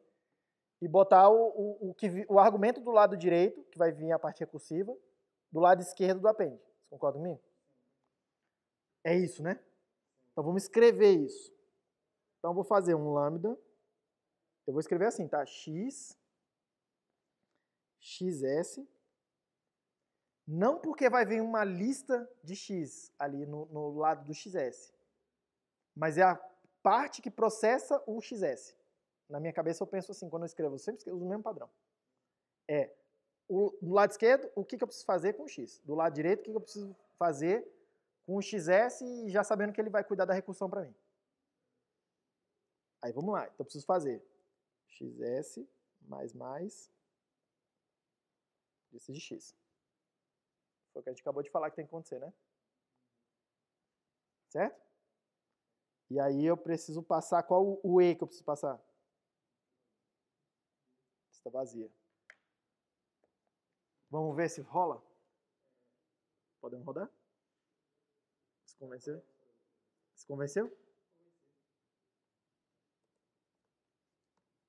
e botar o argumento do lado direito, que vai vir a parte recursiva, do lado esquerdo do append. Você concorda comigo? É isso, né? Então vamos escrever isso. Então eu vou fazer um lambda, eu vou escrever assim, tá? X, xs, não porque vai vir uma lista de x ali no lado do xs, mas é a parte que processa o xs. Na minha cabeça eu penso assim, quando eu escrevo, eu sempre uso o mesmo padrão. Do lado esquerdo, o que eu preciso fazer com o x? Do lado direito, o que eu preciso fazer com o xs e já sabendo que ele vai cuidar da recursão para mim. Aí vamos lá. Então eu preciso fazer xs mais lista de x. Foi o que a gente acabou de falar que tem que acontecer, né? Certo? E aí eu preciso passar, qual o E que eu preciso passar? Lista vazia. Vamos ver se rola? Podemos rodar? Se convenceu? Se convenceu?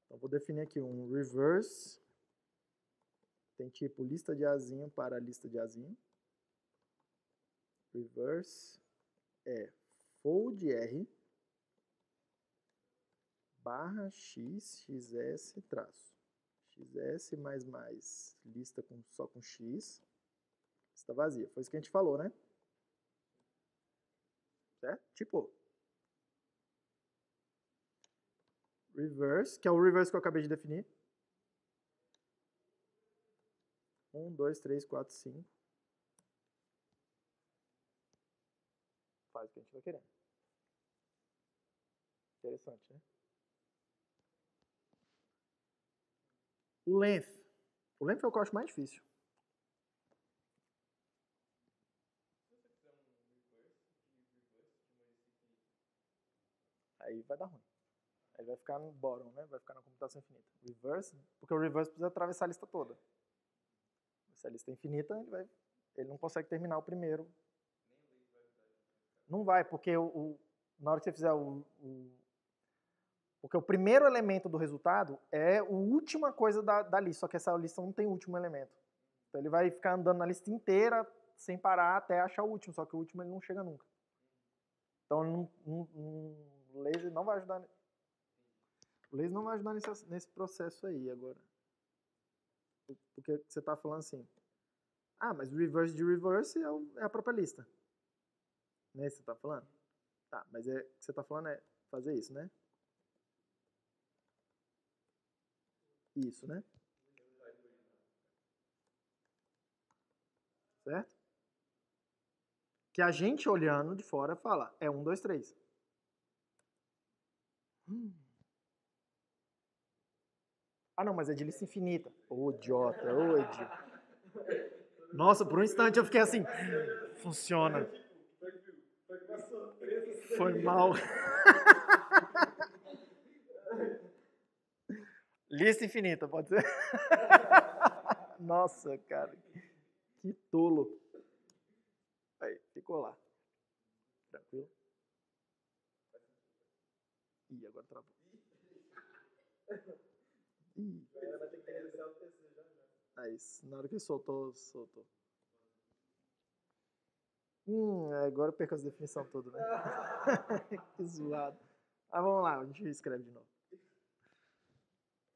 Então vou definir aqui um reverse. Tem tipo lista de Azinho para lista de Azinho. Reverse é fold R barra x, xs, traço. xs mais lista só com x. Lista vazia. Foi isso que a gente falou, né? Certo? Tipo. Reverse, que é o reverse que eu acabei de definir. 1, 2, 3, 4, 5. Faz o que a gente vai querendo. Interessante, né? O length. O length é o que eu acho mais difícil. Aí vai dar ruim. Aí vai ficar no bottom, né? Vai ficar na computação infinita. Reverse, porque o reverse precisa atravessar a lista toda. Se a lista é infinita, ele não consegue terminar o primeiro. Não vai, porque na hora que você fizer porque o primeiro elemento do resultado é a última coisa da lista, só que essa lista não tem o último elemento. Então ele vai ficar andando na lista inteira sem parar até achar o último, só que o último ele não chega nunca. Então o laser não vai ajudar. O laser não vai ajudar nesse processo aí agora. Porque você está falando assim, mas o reverse de reverse é a própria lista. Não é isso que você está falando? Tá, mas o que você está falando é fazer isso, né? Isso, né? Certo? Que a gente olhando de fora fala, é 1, 2, 3. Ah, não, mas é de lista infinita. Ô, idiota, ô, idiota. Nossa, por um instante eu fiquei assim, funciona. Foi mal. Lista infinita, pode ser? Nossa, cara, que tolo. Aí, ficou lá. Tranquilo? Ih, agora travou. Ih. Aí, na hora que ele soltou. Agora eu perco as definições todas, né? Que zoado. Vamos lá, a gente escreve de novo.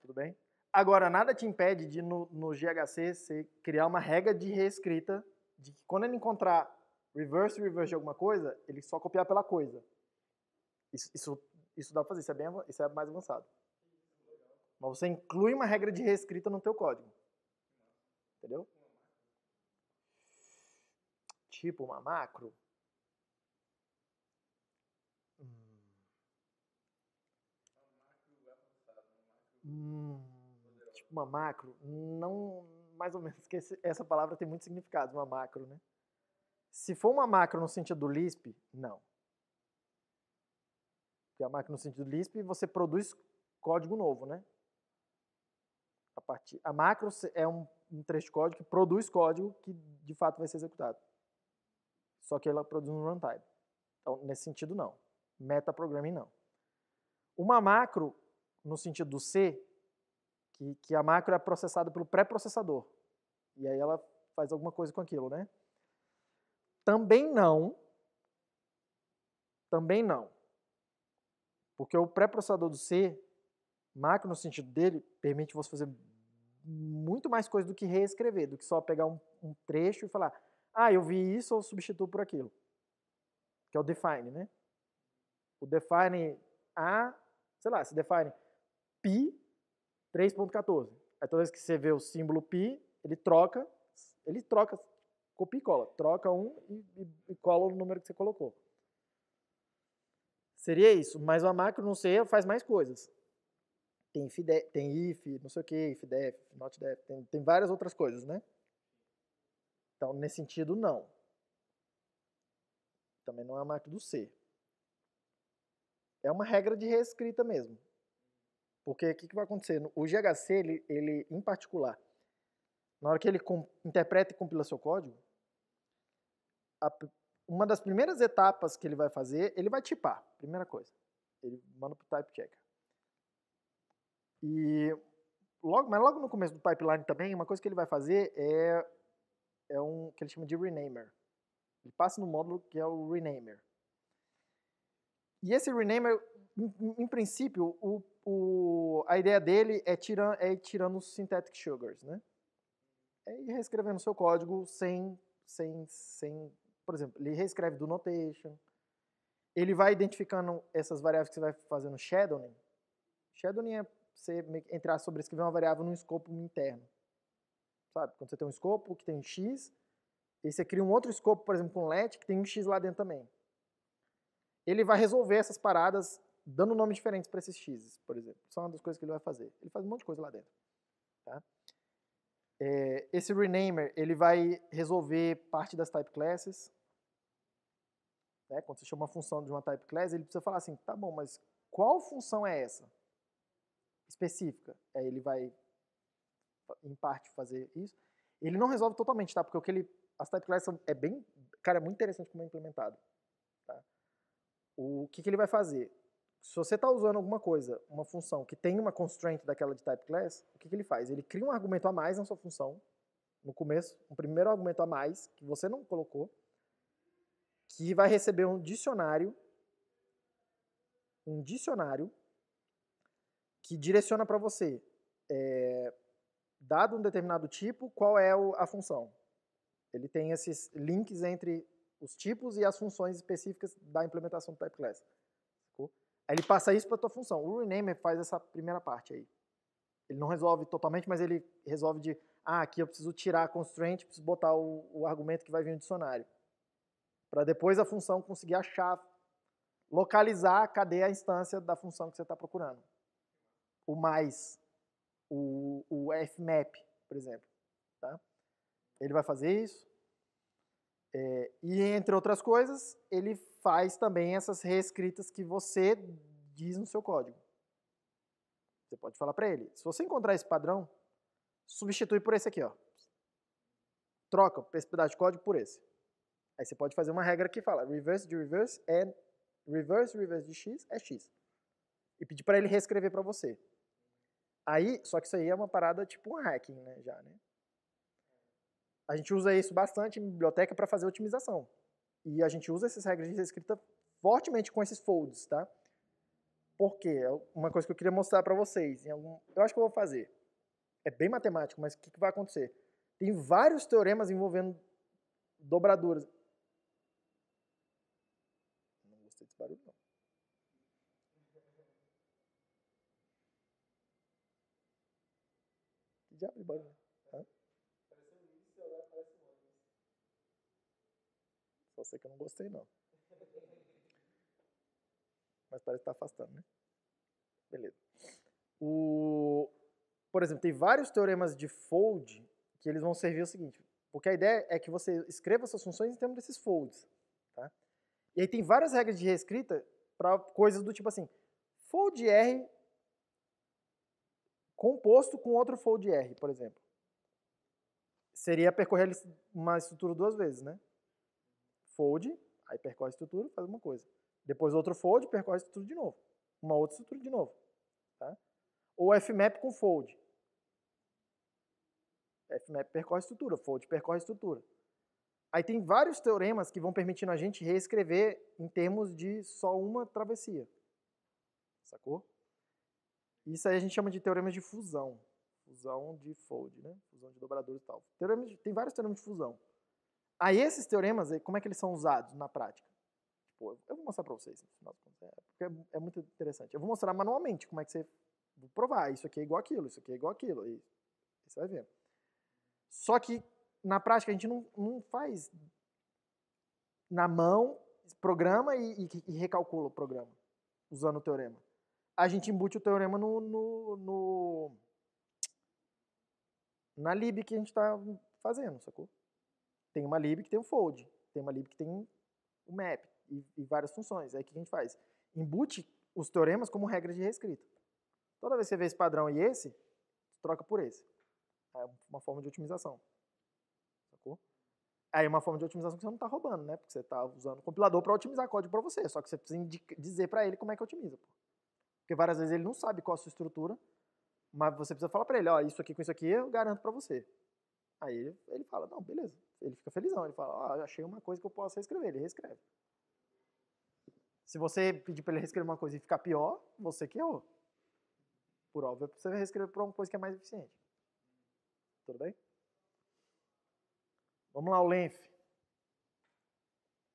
Tudo bem? Agora, nada te impede de, no GHC, você criar uma regra de reescrita de que quando ele encontrar reverse de alguma coisa, ele só copiar pela coisa. Isso dá pra fazer, isso é mais avançado. Mas você inclui uma regra de reescrita no teu código. Entendeu? Tipo uma macro. Tipo uma macro. Não, mais ou menos, que essa palavra tem muito significado, uma macro, né? Se for uma macro no sentido do Lisp, não. Porque a macro no sentido do Lisp, você produz código novo, né? A macro é um trecho de código que produz código que de fato vai ser executado. Só que ela produz no runtime. Então, nesse sentido, não. Metaprogramming, não. Uma macro, no sentido do C, que a macro é processada pelo pré-processador. E aí ela faz alguma coisa com aquilo, né? Também não. Porque o pré-processador do C, macro no sentido dele, permite você fazer muito mais coisa do que reescrever, do que só pegar um trecho e falar, eu vi isso, eu substituo por aquilo. Que é o define, né? O define sei lá, se define pi 3.14. Aí toda vez que você vê o símbolo pi, ele troca, copia e cola. Troca um e cola o número que você colocou. Seria isso, mas uma macro no C faz mais coisas. Tem if, não sei o que, if def, not def, tem várias outras coisas, né? Então, nesse sentido, não. Também não é uma macro do C. É uma regra de reescrita mesmo. Porque o que vai acontecer? O GHC, ele, em particular, na hora que ele interpreta e compila seu código, uma das primeiras etapas que ele vai fazer, ele vai tipar, primeira coisa. Ele manda para o type checker. Mas logo no começo do pipeline também, uma coisa que ele vai fazer é um que ele chama de renamer. Ele passa no módulo que é o renamer. E esse renamer, em princípio, a ideia dele é ir tirando os synthetic sugars, né? É ir reescrevendo seu código sem, por exemplo, ele reescreve do notation. Ele vai identificando essas variáveis que você vai fazendo shadowing. Shadowing é você entrar sobrescrever uma variável num escopo interno. Sabe? Quando você tem um escopo que tem um x, e você cria um outro escopo, por exemplo, com let, que tem um x lá dentro também. Ele vai resolver essas paradas dando nomes diferentes para esses x's, por exemplo. Isso é uma das coisas que ele vai fazer. Ele faz um monte de coisa lá dentro. Tá? Esse renamer, ele vai resolver parte das type classes. Né? Quando você chama uma função de uma type class, ele precisa falar assim, tá bom, mas qual função é essa? Específica. Aí ele vai, em parte, fazer isso. Ele não resolve totalmente, tá? Porque as type classes é bem... Cara, é muito interessante como é implementado. Tá? O que ele vai fazer? Se você está usando alguma coisa, uma função que tem uma constraint daquela de type class, o que ele faz? Ele cria um argumento a mais na sua função, no começo, um primeiro argumento a mais, que você não colocou, que vai receber um dicionário que direciona para você, dado um determinado tipo, qual é a função. Ele tem esses links entre os tipos e as funções específicas da implementação do type class. Aí ele passa isso para a tua função. O renamer faz essa primeira parte aí. Ele não resolve totalmente, mas ele resolve aqui eu preciso tirar a constraint, preciso botar o argumento que vai vir no dicionário. Para depois a função conseguir achar, localizar cadê a instância da função que você está procurando. O mais, o fmap, por exemplo. Tá? Ele vai fazer isso. E, entre outras coisas, ele faz também essas reescritas que você diz no seu código. Você pode falar para ele, se você encontrar esse padrão, substitui por esse aqui, ó. Troca esse pedaço de código por esse. Aí você pode fazer uma regra que fala reverse de reverse é reverse de x é x. E pedir para ele reescrever para você. Aí, só que isso aí é uma parada tipo um hacking, né, já, né? A gente usa isso bastante em biblioteca para fazer otimização. E a gente usa essas regras de reescrita fortemente com esses folds, tá? Por quê? Uma coisa que eu queria mostrar para vocês. Eu acho que eu vou fazer. É bem matemático, mas o que vai acontecer? Tem vários teoremas envolvendo dobraduras. Não gostei desse barulho, não. Que diabo de barulho? Só sei que eu não gostei, não. Mas parece que está afastando, né? Beleza. Por exemplo, tem vários teoremas de fold que eles vão servir o seguinte, porque a ideia é que você escreva suas funções em termos desses folds. Tá? E aí tem várias regras de reescrita para coisas do tipo assim, fold R composto com outro fold R, por exemplo. Seria percorrer uma estrutura duas vezes, né? Fold, aí percorre a estrutura, faz uma coisa. Depois outro fold, percorre a estrutura de novo. Uma outra estrutura de novo. Tá? Ou fmap com fold. Fmap percorre a estrutura, fold percorre a estrutura. Aí tem vários teoremas que vão permitindo a gente reescrever em termos de só uma travessia. Sacou? Isso aí a gente chama de teoremas de fusão. Fusão de fold, né? Fusão de dobradores e tal. Tem vários teoremas de fusão. Aí esses teoremas, como é que eles são usados na prática? Tipo, eu vou mostrar para vocês, no final, porque é muito interessante. Eu vou mostrar manualmente como é que você vou provar. Isso aqui é igual aquilo, isso aqui é igual aquilo. E você vai ver. Só que, na prática, a gente não faz na mão, programa e recalcula o programa. usando o teorema? A gente embute o teorema na lib que a gente está fazendo, sacou? Tem uma lib que tem o fold, tem uma lib que tem o map e várias funções. Aí o que a gente faz? Embute os teoremas como regra de reescrita. Toda vez que você vê esse padrão e esse, troca por esse. É uma forma de otimização. Sacou? Aí é uma forma de otimização que você não está roubando, né? Porque você está usando o compilador para otimizar código para você. Só que você precisa dizer para ele como é que otimiza. Pô. Porque várias vezes ele não sabe qual a sua estrutura, mas você precisa falar para ele, ó, isso aqui com isso aqui eu garanto para você. Aí ele fala, não, beleza. Ele fica felizão, ele fala, ó, achei uma coisa que eu posso reescrever. Ele reescreve. Se você pedir para ele reescrever uma coisa e ficar pior, você que errou. Por óbvio, você vai reescrever para uma coisa que é mais eficiente. Tudo bem? Vamos lá, o length.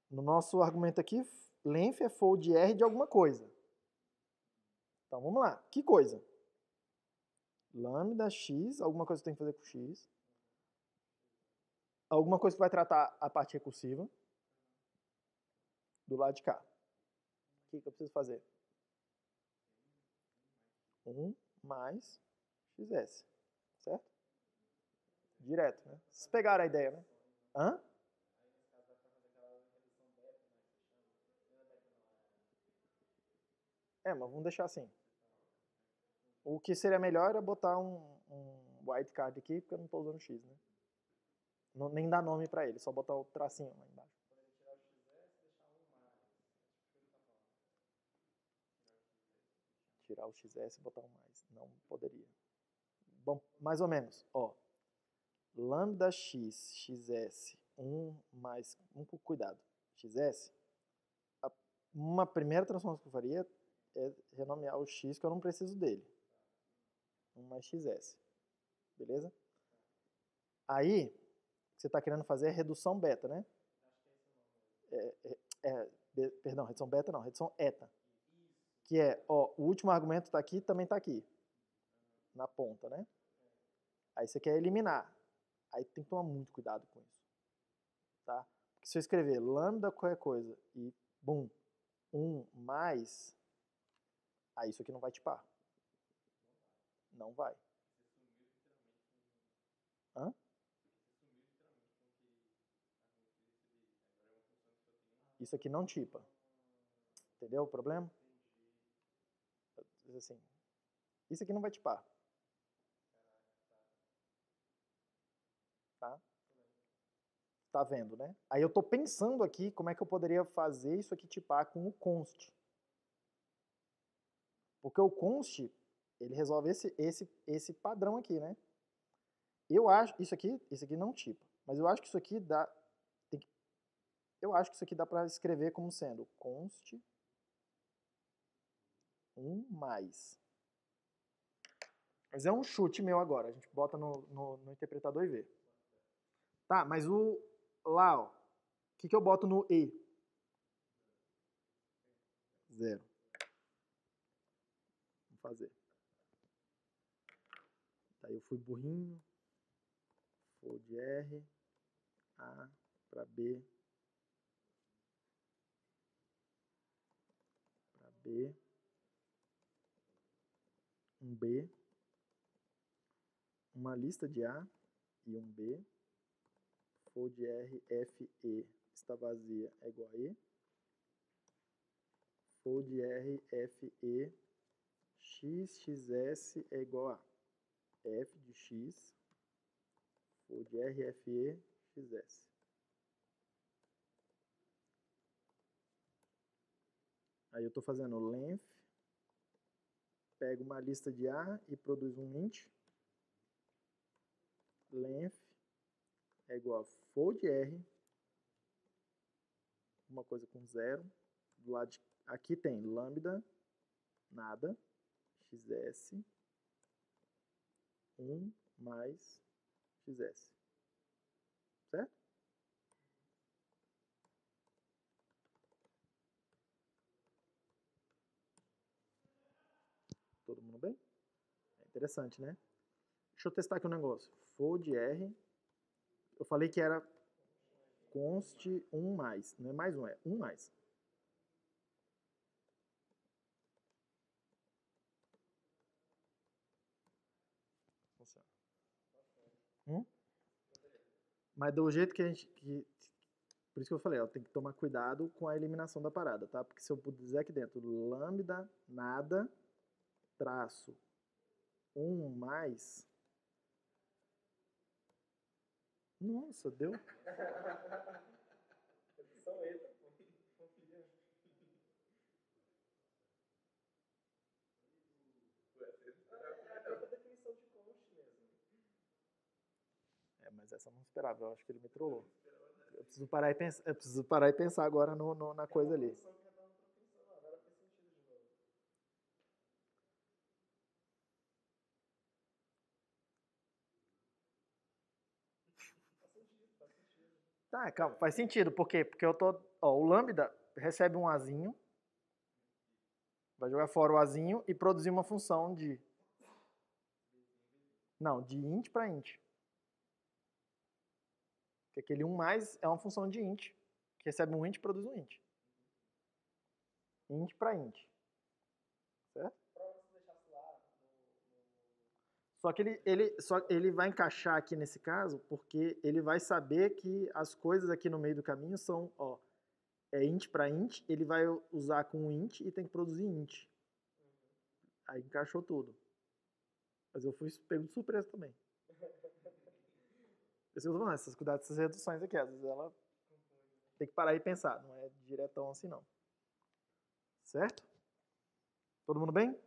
No nosso argumento aqui, length é fold R de alguma coisa. Então, vamos lá. Que coisa? Lambda x, alguma coisa que tem que fazer com x. Alguma coisa que vai tratar a parte recursiva. Do lado de cá. O que eu preciso fazer? 1 mais xs. Certo? Direto, né? Vocês pegaram a ideia, né? Hã? Mas vamos deixar assim. O que seria melhor é botar um wildcard aqui, porque eu não estou usando x, né? Não, nem dá nome para ele, só botar o tracinho lá embaixo. Tirar o xs e botar um mais. Não poderia. Bom, mais ou menos. Ó, lambda x, xs, 1 mais... cuidado. Xs, uma primeira transformação que eu faria é renomear o x, que eu não preciso dele. 1 mais xs. Beleza? Aí, o que você está querendo fazer é redução beta, né? Perdão, redução beta não, redução eta. Que é, ó, o último argumento está aqui, também está aqui. Na ponta, né? Aí você quer eliminar. Aí tem que tomar muito cuidado com isso. Tá? Porque se eu escrever lambda qualquer coisa e, bum, 1 mais, aí isso aqui não vai tipar. Não vai. Hã? Isso aqui não tipa. Entendeu o problema? Assim, isso aqui não vai tipar. Tá? Tá vendo, né? Aí eu tô pensando aqui como é que eu poderia fazer isso aqui tipar com o const. Porque o const, ele resolve esse padrão aqui, né? Eu acho, isso aqui não tipa. Mas eu acho que isso aqui dá, eu acho que isso aqui dá para escrever como sendo const 1 mais. Mas é um chute meu agora. A gente bota no interpretador e vê. Tá, mas lá, ó. O que eu boto no E? 0. Vamos fazer. Daí eu fui burrinho. Fold R. A para B. Para B. Um B. Uma lista de A e um B. Fold R, F, E está vazia é igual a E. Fold R, F, E, X, XS é igual a F de X, fold R, F, E, XS. Aí eu estou fazendo length, pego uma lista de A e produz um int. Length é igual a fold R, uma coisa com 0. Do lado de, aqui tem lambda, nada, xs, 1 mais xs. Certo? Todo mundo bem? É interessante, né? Deixa eu testar aqui um negócio. Fold R. Eu falei que era const 1 mais. Não é mais um, é 1 mais. Mas do jeito que a gente... por isso que eu falei, ó, tem que tomar cuidado com a eliminação da parada, tá? Porque se eu puser aqui dentro lambda, nada, traço, 1 mais... Nossa, deu... Mas essa eu não esperava, eu acho que ele me trollou. Eu preciso parar e pensar agora na coisa ali. Tá, calma, faz sentido. Por quê? Porque eu tô... Ó, o lambda recebe um azinho, vai jogar fora o azinho e produzir uma função de... Não, de int para int. Porque aquele 1 mais é uma função de int, que recebe um int e produz um int. Int para int. Certo? Só que ele vai encaixar aqui nesse caso, porque ele vai saber que as coisas aqui no meio do caminho são, ó, é int para int, ele vai usar com int e tem que produzir int. Aí encaixou tudo. Mas eu fui pego de surpresa também. Eu tô falando, essas cuidado dessas reduções aqui, às vezes ela tem que parar e pensar, não é diretão assim não. Certo? Todo mundo bem?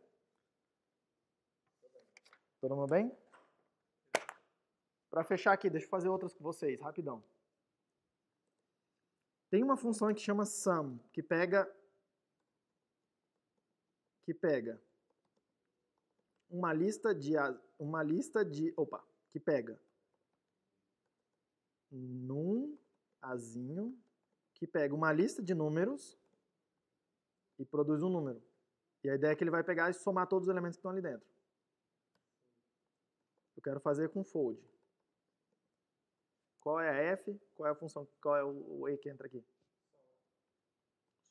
Todo mundo bem? Para fechar aqui, deixa eu fazer outras com vocês, rapidão. Tem uma função que chama sum, que pega que pega num azinho, que pega uma lista de números e produz um número. E a ideia é que ele vai pegar e somar todos os elementos que estão ali dentro. Eu quero fazer com fold. Qual é a f? Qual é a função? Qual é o e que entra aqui?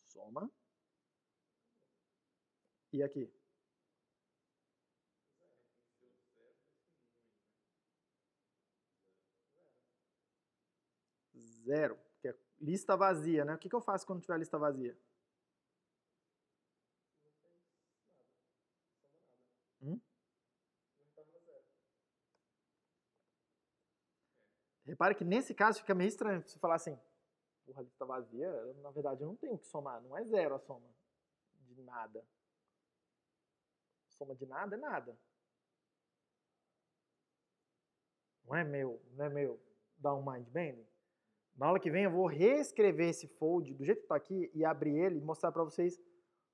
Soma. E aqui? Zero, que é lista vazia, né? O que eu faço quando tiver lista vazia? Repare que nesse caso fica meio estranho você falar assim, porra, a lista vazia, na verdade eu não tenho que somar, não é zero a soma de nada. Soma de nada é nada. Não é meio dar um mind bending? Na aula que vem eu vou reescrever esse fold do jeito que está aqui e abrir ele e mostrar para vocês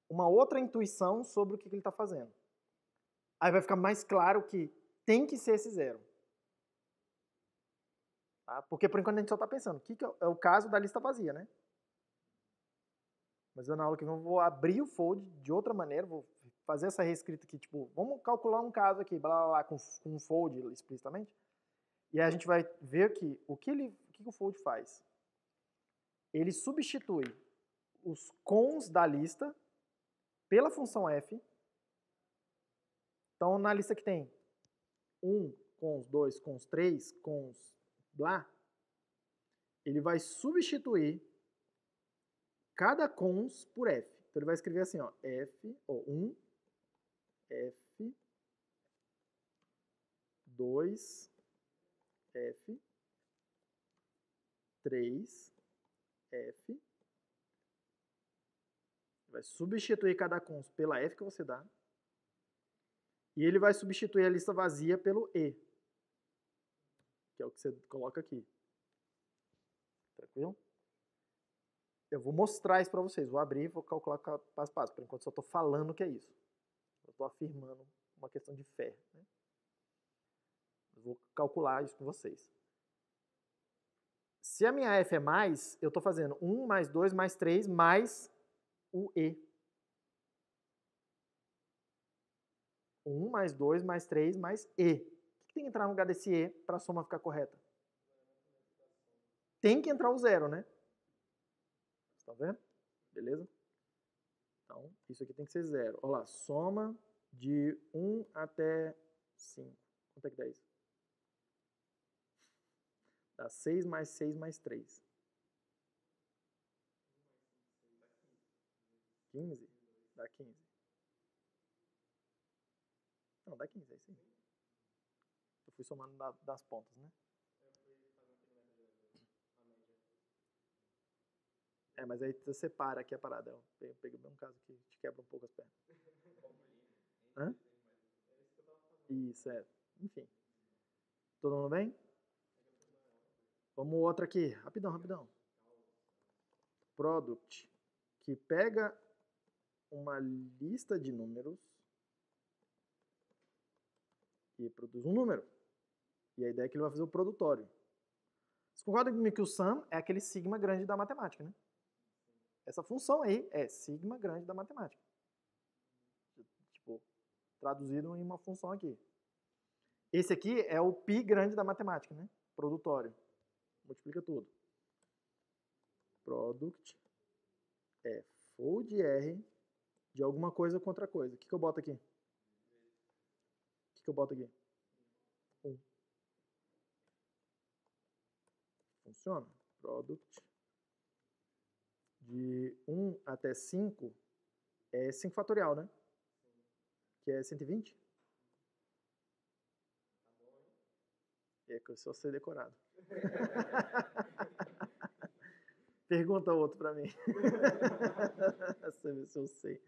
uma outra intuição sobre o que ele está fazendo. Aí vai ficar mais claro que tem que ser esse zero. Tá? Porque por enquanto a gente só está pensando, o que é o caso da lista vazia, né? Mas eu na aula que vem eu vou abrir o fold de outra maneira, vou fazer essa reescrita aqui, tipo, vamos calcular um caso aqui, blá, blá, blá, com um fold explicitamente. E aí a gente vai ver que o que o fold faz? Ele substitui os cons da lista pela função f. Então, na lista que tem 1 cons, 2 cons, 3 cons, blá, ele vai substituir cada cons por f. Então, ele vai escrever assim, ó, f, ó, 1, f, 2, f, 3, f. Vai substituir cada cons pela f que você dá. E ele vai substituir a lista vazia pelo e, que é o que você coloca aqui. Tranquilo? Eu vou mostrar isso para vocês. Vou abrir e vou calcular passo a passo. Por enquanto, só estou falando que é isso. Eu estou afirmando uma questão de fé. Né? Eu vou calcular isso com vocês. Se a minha f é mais, eu estou fazendo 1 mais 2 mais 3 mais o e. 1 mais 2 mais 3 mais e. O que tem que entrar no lugar desse e para a soma ficar correta? Tem que entrar o zero, né? Tá vendo? Beleza? Então, isso aqui tem que ser zero. Olha lá, soma de 1 até 5. Quanto é que dá isso? Dá 6 mais 6 mais 3. 15? Dá 15. Não, dá 15, é isso aí. Eu fui somando das pontas, né? Mas aí você separa aqui a parada. Eu peguei um caso que te quebra um pouco as pernas. Hã? Isso, Enfim. Todo mundo bem? Vamos outra aqui. Rapidão, rapidão. Product, que pega uma lista de números e produz um número. E a ideia é que ele vai fazer o produtório. Você concorda comigo que o sum é aquele sigma grande da matemática, né? Essa função aí é sigma grande da matemática. Tipo, traduzido em uma função aqui. Esse aqui é o pi grande da matemática, né? Produtório. Multiplica tudo. Product é fold R de alguma coisa contra coisa. O que eu boto aqui? O que eu boto aqui? 1. Funciona. Product de 1 até 5 é 5 fatorial, né? Que é 120. É que eu só sei decorado. Pergunta outro pra mim. Você vê se eu sei.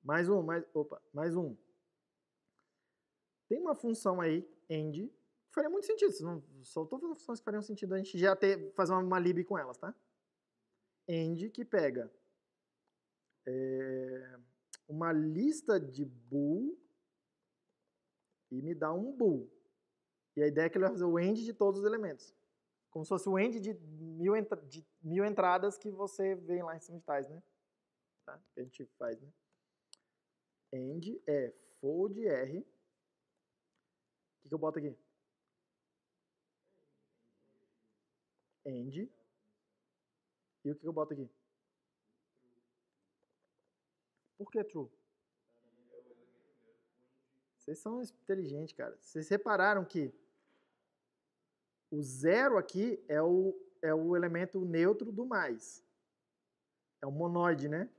Mais um. Tem uma função aí, end, que faria muito sentido. Só estou fazendo funções que fariam sentido a gente já fazer uma lib com elas, tá? End que pega uma lista de bool e me dá um bool. E a ideia é que ele vai fazer o end de todos os elementos. Como se fosse o end de mil entradas que você vê lá em cima de tais, né? Tá? Que a gente faz, né? End é fold R. O que eu boto aqui? End. E o que eu boto aqui? Por que true? Vocês são inteligentes, cara. Vocês repararam que o zero aqui é o elemento neutro do mais. É um monoide, né?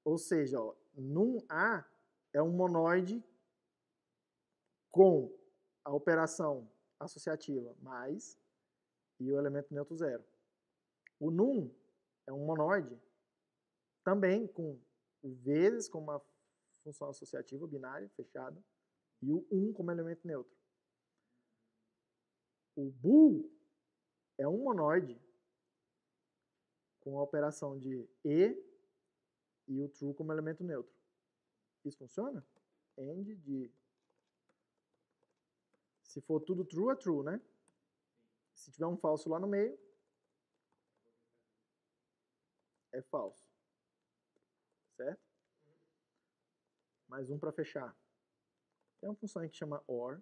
Ou seja, ó, num A é um monoide com a operação associativa mais e o elemento neutro zero. O num é um monoide também com o vezes como uma função associativa binária fechada e o 1 como elemento neutro. O bool é um monoide com a operação de e o true como elemento neutro. Isso funciona? End de... Se for tudo true, é true, né? Se tiver um falso lá no meio, é falso. Certo? Mais um para fechar. Tem uma função que chama OR,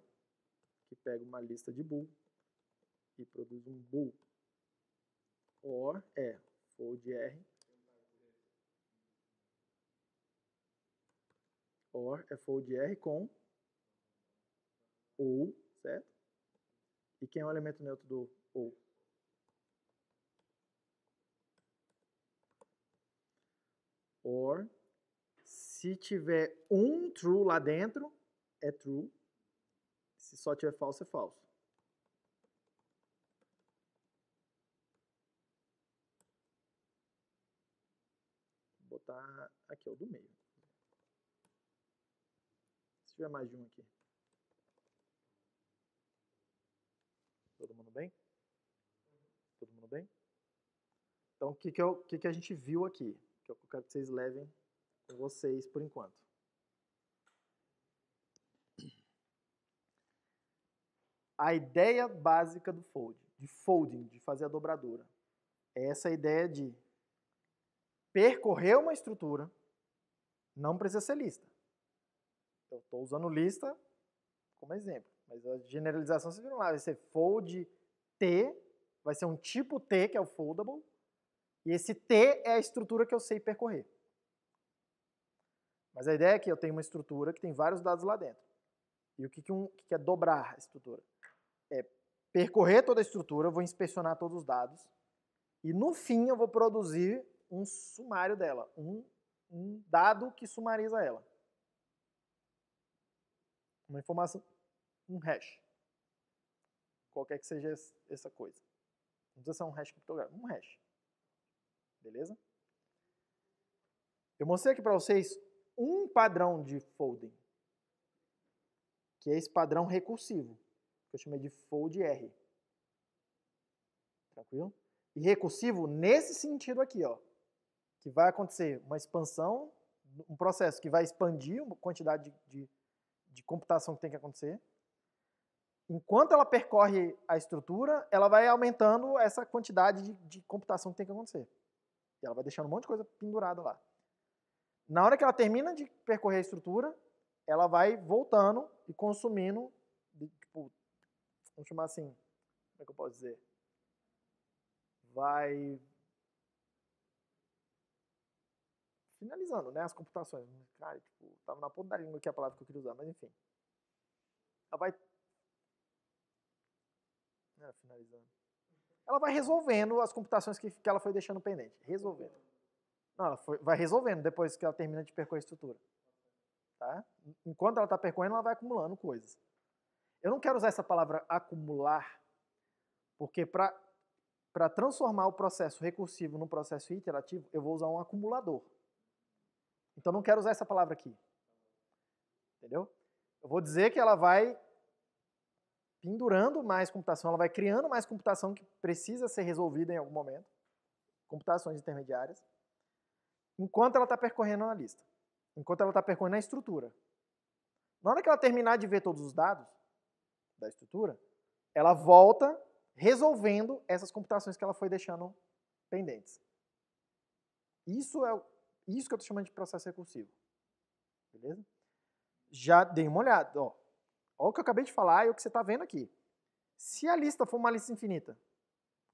que pega uma lista de bool e produz um bool. OR é fold R. OR é fold R com ou, certo? E quem é o elemento neutro do ou? OR, se tiver um true lá dentro, é true. Se só tiver falso, é falso. Vou botar aqui, o do meio. Se tiver mais de um aqui. Todo mundo bem? Todo mundo bem? Então, o que a gente viu aqui? Que eu quero que vocês levem com vocês por enquanto. A ideia básica do fold, de folding, de fazer a dobradura, é essa ideia de percorrer uma estrutura, não precisa ser lista. Eu estou usando lista como exemplo, mas a generalização, vocês viram lá, vai ser fold T, vai ser um tipo T, que é o foldable, e esse T é a estrutura que eu sei percorrer. Mas a ideia é que eu tenho uma estrutura que tem vários dados lá dentro. E o que é dobrar a estrutura? É percorrer toda a estrutura, vou inspecionar todos os dados, e no fim eu vou produzir um sumário dela, um dado que sumariza ela. Uma informação, um hash. Qualquer que seja essa coisa. Não precisa ser um hash criptográfico, um hash. Beleza? Eu mostrei aqui para vocês um padrão de folding, que é esse padrão recursivo, que eu chamei de fold R. Tranquilo? E recursivo nesse sentido aqui, ó, que vai acontecer uma expansão, um processo que vai expandir a quantidade de computação que tem que acontecer. Enquanto ela percorre a estrutura, ela vai aumentando essa quantidade de computação que tem que acontecer. E ela vai deixando um monte de coisa pendurada lá. Na hora que ela termina de percorrer a estrutura, ela vai voltando e consumindo, tipo, vamos chamar assim, como é que eu posso dizer? Vai finalizando, né, as computações. Cara, tipo, tava na ponta da língua aqui a palavra que eu queria usar, mas enfim. Ela vai finalizando. Ela vai resolvendo as computações que ela foi deixando pendente. Resolvendo. Não, ela vai resolvendo depois que ela termina de percorrer a estrutura. Tá? Enquanto ela está percorrendo, ela vai acumulando coisas. Eu não quero usar essa palavra acumular, porque para transformar o processo recursivo num processo iterativo, eu vou usar um acumulador. Então, não quero usar essa palavra aqui. Entendeu? Eu vou dizer que ela vai pendurando mais computação, ela vai criando mais computação que precisa ser resolvida em algum momento, computações intermediárias, enquanto ela está percorrendo a lista, enquanto ela está percorrendo a estrutura. Na hora que ela terminar de ver todos os dados da estrutura, ela volta resolvendo essas computações que ela foi deixando pendentes. Isso que eu estou chamando de processo recursivo. Beleza? Já dei uma olhada. Ó o que eu acabei de falar e o que você está vendo aqui. Se a lista for uma lista infinita,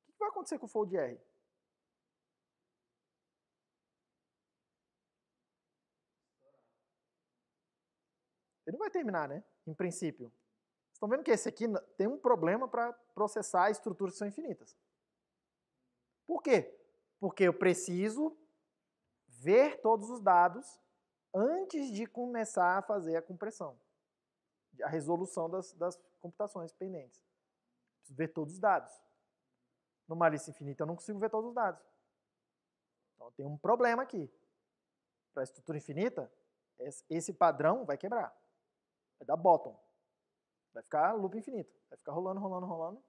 o que vai acontecer com o fold R? Ele não vai terminar, né? Em princípio. Vocês estão vendo que esse aqui tem um problema para processar estruturas que são infinitas. Por quê? Porque eu preciso ver todos os dados antes de começar a fazer a compressão, a resolução das computações pendentes. Preciso ver todos os dados. Numa lista infinita eu não consigo ver todos os dados. Então tem um problema aqui. Para a estrutura infinita, esse padrão vai quebrar. Vai dar bottom. Vai ficar loop infinito. Vai ficar rolando, rolando, rolando.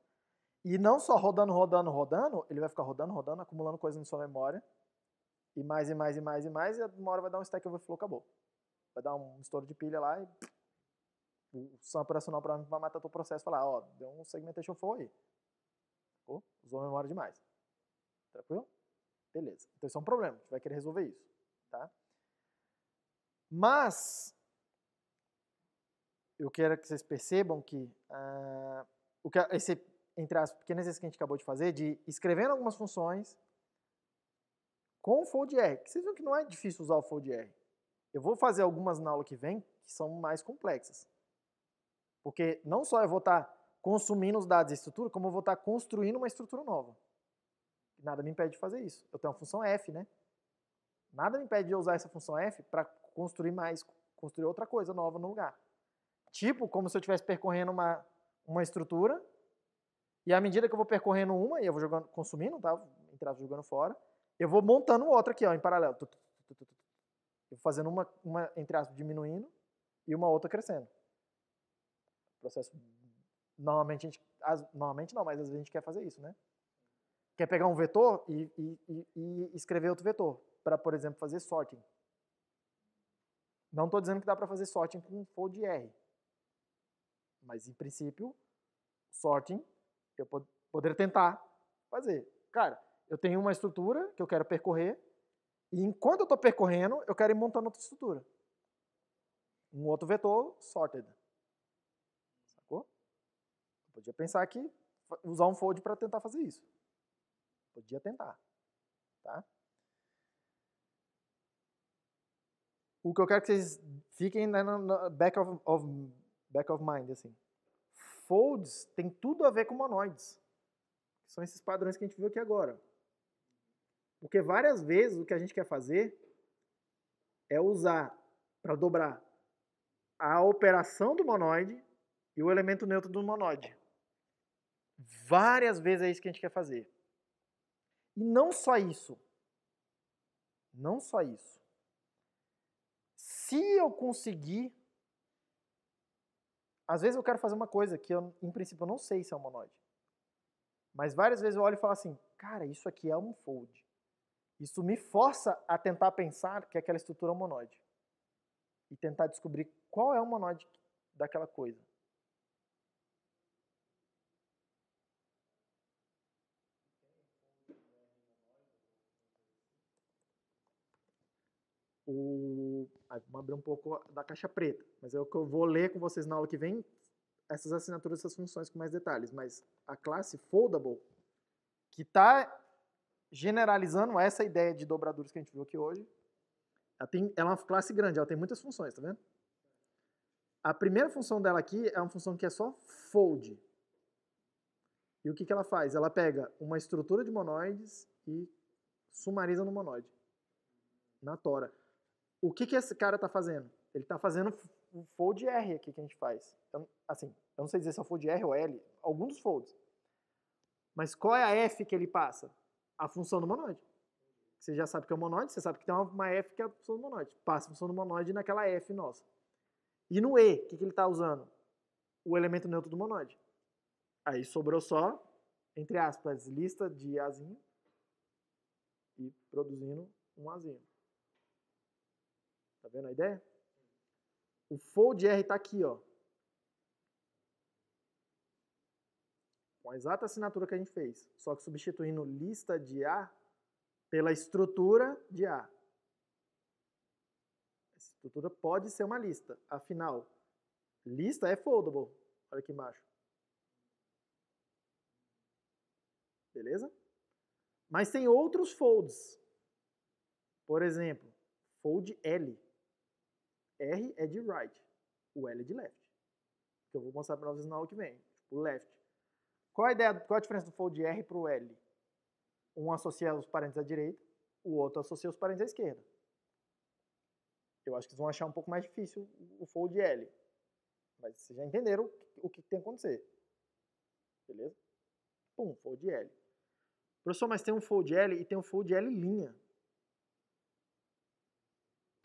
E não só rodando, rodando, rodando, ele vai ficar rodando, rodando, acumulando coisas na sua memória. E mais, e mais, e mais, e mais. E uma hora vai dar um stack overflow, acabou. Vai dar um estouro de pilha lá e o sistema operacional provavelmente vai matar todo o processo e falar, ó, deu um segmentation flow aí. Usou a memória demais. Tranquilo? Beleza. Então isso é um problema. A gente vai querer resolver isso. Tá? Mas eu quero que vocês percebam que esse, entre as pequenas exercícios que a gente acabou de fazer, de escrevendo algumas funções com o fold R, que vocês viram que não é difícil usar o fold R. Eu vou fazer algumas na aula que vem que são mais complexas. Porque não só eu vou estar consumindo os dados da estrutura, como eu vou estar construindo uma estrutura nova. Nada me impede de fazer isso. Eu tenho uma função f, né? Nada me impede de usar essa função f para construir outra coisa nova no lugar. Tipo, como se eu estivesse percorrendo uma estrutura, e à medida que eu vou percorrendo uma, e eu vou jogando, consumindo, tá? Jogando fora, eu vou montando outra aqui, ó, em paralelo. Eu vou fazendo uma entre aspas, diminuindo, e uma outra crescendo. O processo, normalmente não, mas às vezes a gente quer fazer isso, né? Quer pegar um vetor e escrever outro vetor, para, por exemplo, fazer sorting. Não estou dizendo que dá para fazer sorting com fold R. Mas, em princípio, sorting, eu poderia tentar fazer. Cara, eu tenho uma estrutura que eu quero percorrer, e enquanto eu estou percorrendo, eu quero ir montando outra estrutura. Um outro vetor sorted. Sacou? Eu podia pensar aqui, usar um fold para tentar fazer isso. Podia tentar. Tá? O que eu quero que vocês fiquem no back of mind, assim. folds tem tudo a ver com monoides. São esses padrões que a gente viu aqui agora. Porque várias vezes o que a gente quer fazer é usar, para dobrar, a operação do monoide e o elemento neutro do monoide. Várias vezes é isso que a gente quer fazer. E não só isso. Não só isso. Se eu conseguir... Às vezes eu quero fazer uma coisa que, em princípio, eu não sei se é um monoide. Mas várias vezes eu olho e falo assim, cara, isso aqui é um fold. Isso me força a tentar pensar que aquela estrutura é um monoide. E tentar descobrir qual é o monoide daquela coisa. Vamos abrir um pouco da caixa preta. Mas é o que eu vou ler com vocês na aula que vem, essas assinaturas, essas funções com mais detalhes. Mas a classe Foldable, que está generalizando essa ideia de dobraduras que a gente viu aqui hoje, ela é uma classe grande, ela tem muitas funções, tá vendo? A primeira função dela aqui é uma função que é só fold. E o que ela faz? Ela pega uma estrutura de monoides e sumariza no monoide, na tora. O que esse cara está fazendo? Ele está fazendo o fold R aqui que a gente faz. Então, assim, eu não sei dizer se é o fold R ou L, alguns dos folds. Mas qual é a F que ele passa? A função do monoide. Você já sabe que é o monoide, você sabe que tem uma F que é a função do monoide. Passa a função do monoide naquela F nossa. E no E, o que ele está usando? O elemento neutro do monoide. Aí sobrou só, entre aspas, lista de Azinho e produzindo um Azinho. Tá vendo a ideia? O fold R está aqui, ó. Com a exata assinatura que a gente fez. Só que substituindo lista de A pela estrutura de A. Essa estrutura pode ser uma lista. Afinal, lista é foldable. Olha aqui embaixo. Beleza? Mas tem outros folds. Por exemplo, fold L. R é de right. O L é de left. Que eu vou mostrar para vocês na aula que vem. Tipo, left. Qual a diferença do fold R para o L? Um associa os parênteses à direita, o outro associa os parênteses à esquerda. Eu acho que vocês vão achar um pouco mais difícil o fold L. Mas vocês já entenderam o que tem que acontecer. Beleza? Pum, fold L. Professor, mas tem um fold L e tem um fold L linha.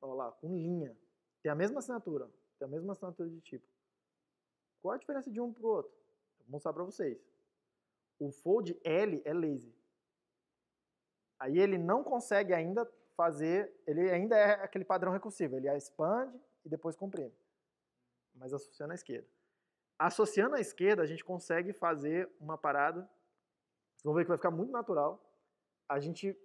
Olha lá, com linha. Tem a mesma assinatura. Tem a mesma assinatura de tipo. Qual a diferença de um para o outro? Vou mostrar para vocês. O fold L é lazy. Aí ele não consegue ainda fazer, ele ainda é aquele padrão recursivo, ele expande e depois comprime. Mas associando à esquerda. Associando à esquerda, a gente consegue fazer uma parada, vocês vão ver que vai ficar muito natural, a gente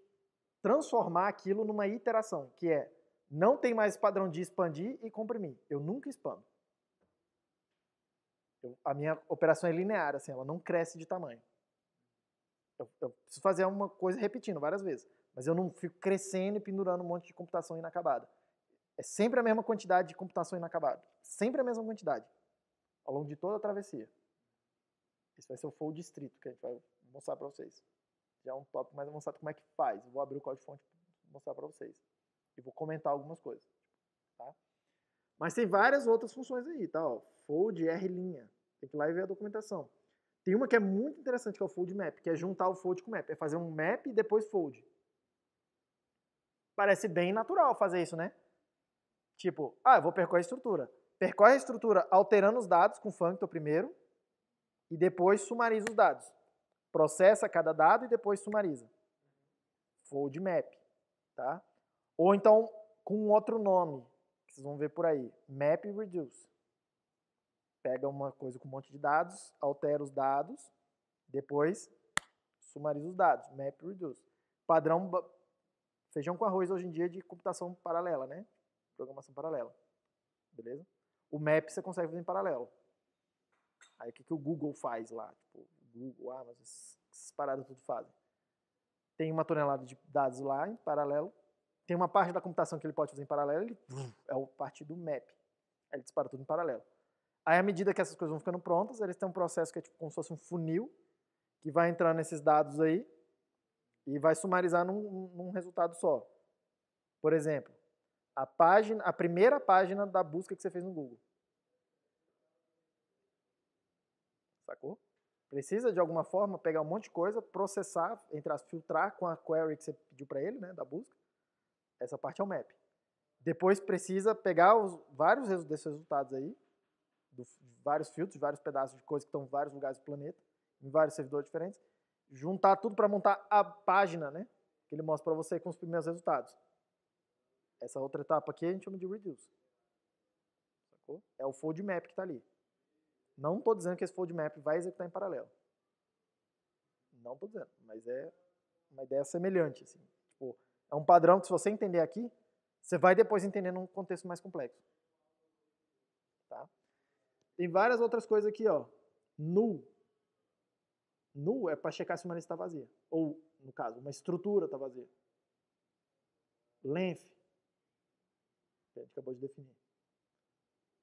transformar aquilo numa iteração, que é, não tem mais padrão de expandir e comprimir. Eu nunca expando. A minha operação é linear, assim, ela não cresce de tamanho. Eu preciso fazer uma coisa repetindo várias vezes, mas eu não fico crescendo e pendurando um monte de computação inacabada. É sempre a mesma quantidade de computação inacabada. Sempre a mesma quantidade. Ao longo de toda a travessia. Esse vai ser o fold estrito que a gente vai mostrar para vocês. Já é um tópico mais avançado como é que faz. Eu vou abrir o código-fonte para mostrar para vocês. E vou comentar algumas coisas. Tá? Mas tem várias outras funções aí, tá? Ó, fold R'. Tem que ir lá e ver a documentação. Tem uma que é muito interessante, que é o fold map, que é juntar o fold com o map. É fazer um map e depois fold. Parece bem natural fazer isso, né? Tipo, eu vou percorrer a estrutura. Percorre a estrutura alterando os dados com functor primeiro e depois sumariza os dados. Processa cada dado e depois sumariza. Fold map, tá? Ou então com um outro nome, que vocês vão ver por aí, map reduce. Pega uma coisa com um monte de dados, altera os dados, depois sumariza os dados, map reduce. Padrão feijão com arroz hoje em dia de computação paralela, né? Programação paralela. Beleza? O map você consegue fazer em paralelo. Aí o que o Google faz lá? Tipo, Google, mas essas paradas tudo fazem. Tem uma tonelada de dados lá em paralelo. Tem uma parte da computação que ele pode fazer em paralelo, é a parte do map. Aí ele dispara tudo em paralelo. Aí, à medida que essas coisas vão ficando prontas, eles têm um processo que é tipo como se fosse um funil, que vai entrando nesses dados aí e vai sumarizar num resultado só. Por exemplo, a primeira página da busca que você fez no Google. Sacou? Precisa, de alguma forma, pegar um monte de coisa, processar, filtrar com a query que você pediu para ele, né, da busca. Essa parte é o map. Depois precisa pegar vários desses resultados aí, vários filtros, vários pedaços de coisa que estão em vários lugares do planeta, em vários servidores diferentes, juntar tudo para montar a página, né, que ele mostra para você com os primeiros resultados. Essa outra etapa aqui a gente chama de reduce. Sacou? É o fold map que está ali. Não estou dizendo que esse fold map vai executar em paralelo. Não estou dizendo, mas é uma ideia semelhante. Assim. Tipo, é um padrão que, se você entender aqui, você vai depois entender num contexto mais complexo. Tá? Tem várias outras coisas aqui, ó. Null. Null é para checar se uma lista está vazia. Ou, no caso, uma estrutura está vazia. Length, que a gente acabou de definir.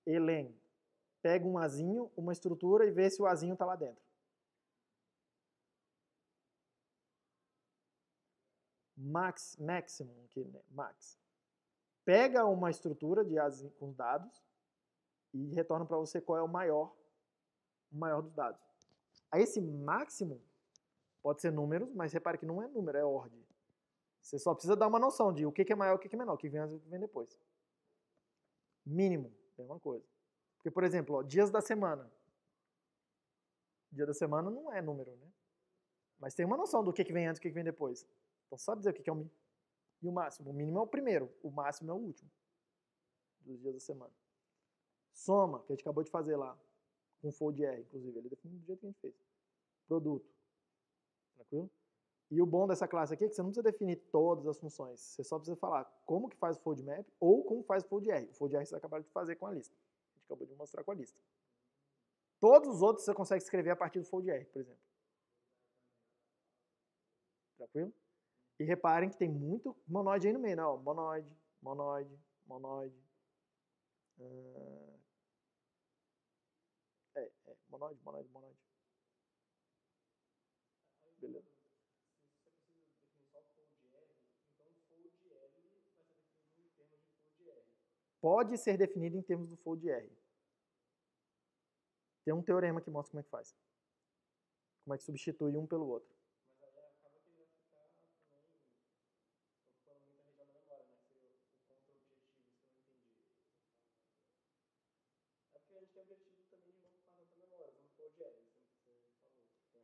Elen. Pega um azinho, uma estrutura e vê se o azinho está lá dentro. Maximum, que max. Pega uma estrutura de azinho com dados e retorna para você qual é o maior dos dados. Aí esse máximo pode ser números, mas repare que não é número, é ordem. Você só precisa dar uma noção de o que é maior e o que é menor, o que vem antes e o que vem depois. Mínimo, mesma coisa. Porque, por exemplo, ó, dias da semana. Dia da semana não é número, né? Mas tem uma noção do que vem antes e o que vem depois. Então sabe dizer o que é o mínimo e o máximo. O mínimo é o primeiro, o máximo é o último dos dias da semana. Soma, que a gente acabou de fazer lá, com fold R, inclusive. Ele definiu do jeito que a gente fez. Produto. Tranquilo? E o bom dessa classe aqui é que você não precisa definir todas as funções. Você só precisa falar como que faz o fold map ou como faz o fold R. O fold R você acabou de fazer com a lista. A gente acabou de mostrar com a lista. Todos os outros você consegue escrever a partir do fold R, por exemplo. Tranquilo? E reparem que tem muito monoide aí no meio, né? Ó, monoide, monoide, monoide. Monoide, monoide, monoide. Beleza? Pode ser definido em termos do fold R. Tem um teorema que mostra como é que faz. Como é que substitui um pelo outro.